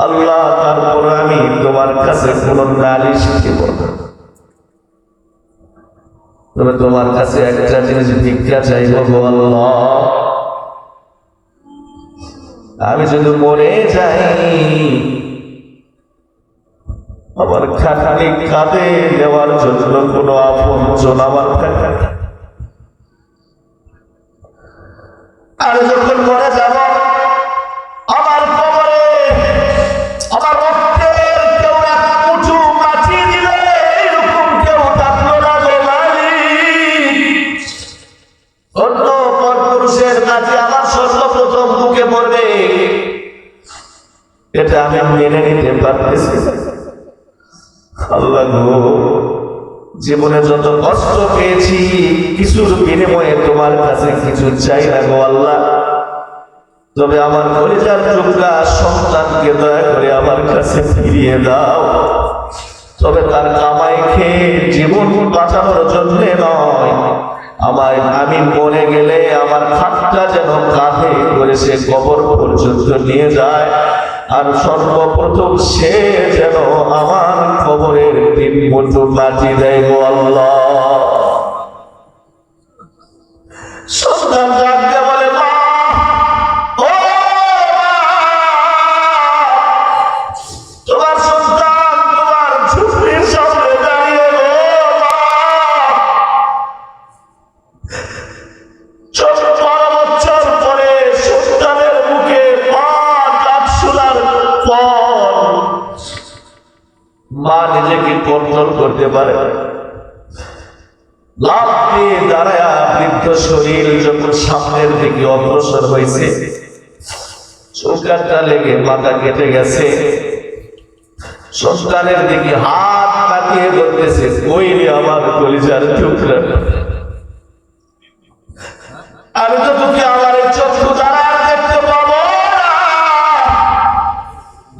আল্লাহ, তারপর আমি তোমার কাছে কোনো নালিশ করব না, তবে তোমার কাছে একটা জিনিস ভিক্ষা চাইব গো আল্লাহ, আমি যদি মরে যাই আমার খাটালি কাঁধে দেওয়ার জন্য কোনো আপনজন আমার থাকে না। আর যখন মরে যাব আমার কবরে আমার রক্তের কেউ এক মুঠো মাটি দিলে এরকম কেউ থাকলো না গো মালিক। অন্য পরপুরুষের মাটি আমার সর্বপ্রথম বুকে পড়বে, এটা আমি মেনে নিতে পারতেছি। আল্লাহ গো, জীবনে যত কষ্ট পেয়েছি কিছুর বিনিময়ে তোমার কাছে কিছু চাই না গো আল্লাহ, তবে আমার কলিজার টুকরা সন্তানকে দয়া করে আমার কাছে ফিরিয়ে দাও। তবে তার কামাই খেয়ে জীবন বাঁচানোর জন্য নয়, আমি মরে গেলে আমার খাটটা যেন কাঁধে করে সে কবর পর্যন্ত নিয়ে যায়, আর সর্বপ্রথম সে যেন আমার কবরের 3 মুঠো মাটি দেয় গো আল্লাহ। সন্তান ডাকতে বলে, মা, ও মা, তোমার সন্তান তোমার ঝুপড়ির সামনে দাঁড়িয়ে গো মা। 12 বছর পরে সন্তানের মুখে মা ডাক শোনার পর মা নিজেকে কন্ট্রোল করতে পারে, লাফ দিয়ে দাঁড়ায়া বৃদ্ধ শরীর যখন সামনের দিকে অগ্রসর হয়েছে, চৌকাটা লেগে মাথা কেটে গেছে, সন্তানের দিকে হাত পাতিয়ে বলতেছে, কই রে আমার কলিজার টুকরা, আমি তো তোকে আমার চক্ষু দ্বারা দেখতে পাবো না।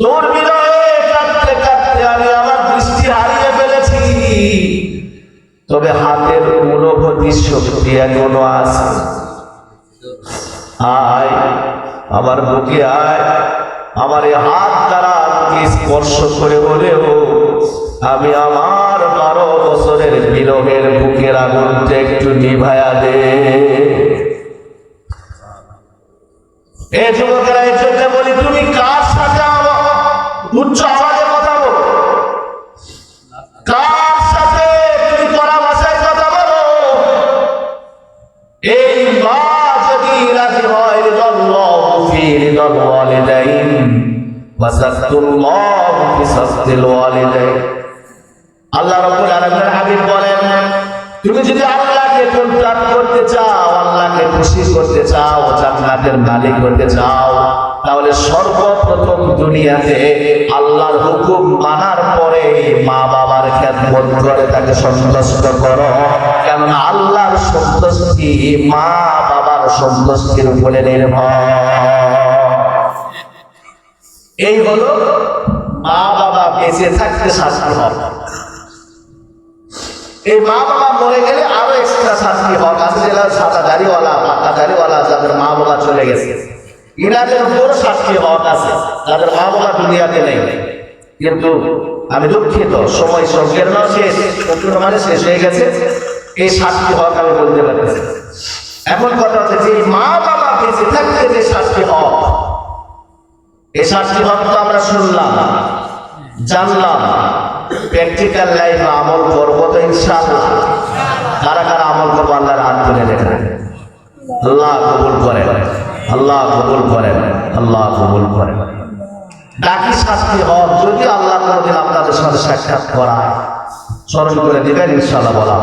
দৌড়বিদ হয়ে কাঁদতে কাঁদতে আমি আমার দৃষ্টি হারিয়ে ফেলেছি, তবে হাতের অনুভূতি শক্তি এখনো আছে। আয় আমার বুকে আয়, আমার এই হাত দ্বারা স্পর্শ করে বলেও আমি আমার 12 বছরের বিরহের বুকের আগুনটা একটু নিভায়া দে। এই যুবকেরা এই জন্য বলি, তুমি কার সাথে উচ্চ আওয়াজে কথা বলো, কার সাথে তুমি কড়া ভাষায় কথা বলো। এই মা যদি রাজি হয়, রিদাল্লাহু ফি রিদাল ওয়ালিদাইন ওয়া সাখতুল্লাহু ফি সাখতিল ওয়ালিদাইন। আল্লাহ রাব্বুল আলামিন হাবিব বলেন, তুমি যদি আল্লাহকে কন্ট্যাক্ট করতে চাও, আল্লাহকে খুশি করতে চাও, জান্নাতের মালিক হতে চাও, তাহলে সর্বপ্রথম দুনিয়াতে আল্লাহর হুকুম মানার পরে মা বাবার খেদমত করে তাকে সন্তুষ্ট করো, কেননা আল্লাহর সন্তুষ্টি মা বাবার সন্তুষ্টির উপরে নির্ভর। এই হলো মা বাবা বেঁচে থাকতে শাস্তি হক। এই মা বাবা মরে গেলে আরো এক্সট্রা শাস্তি হক আছে, যারা সাদা দাড়িওয়ালা পাকা দাড়িওয়ালা যাদের মা বাবা চলে গেছে, ইনাদের উপর শাস্তি হক আছে যাদের মা বাবা দুনিয়াতে নেই। কিন্তু আমি দুঃখিত, সময় সংকীর্ণ শেষ, মানে শেষ হয়ে গেছে, এই শাস্তি হক আমি বলতে পারতেছি। এখন কথা হচ্ছে যে মা বাবা বেঁচে থাকতে যে শাস্তি হক, এই শাস্তি হক তো আমরা শুনলাম, জানলাম, প্র্যাকটিক্যাল লাইফে আমল করবো তো ইনশাআল্লাহ। কারা কারা আমল করবো আল্লাহর হাত তুলে দেখেন। আল্লাহ কবুল করেন, আল্লাহ কবুল করেন, আল্লাহ কবুল করেন। ডাকি শাস্তি হক যদি আল্লাহ কোনোদিন আপনাদের সাথে সাক্ষাৎ করায়, স্মরণ করে দিবেন ইনশাআল্লাহ বলা।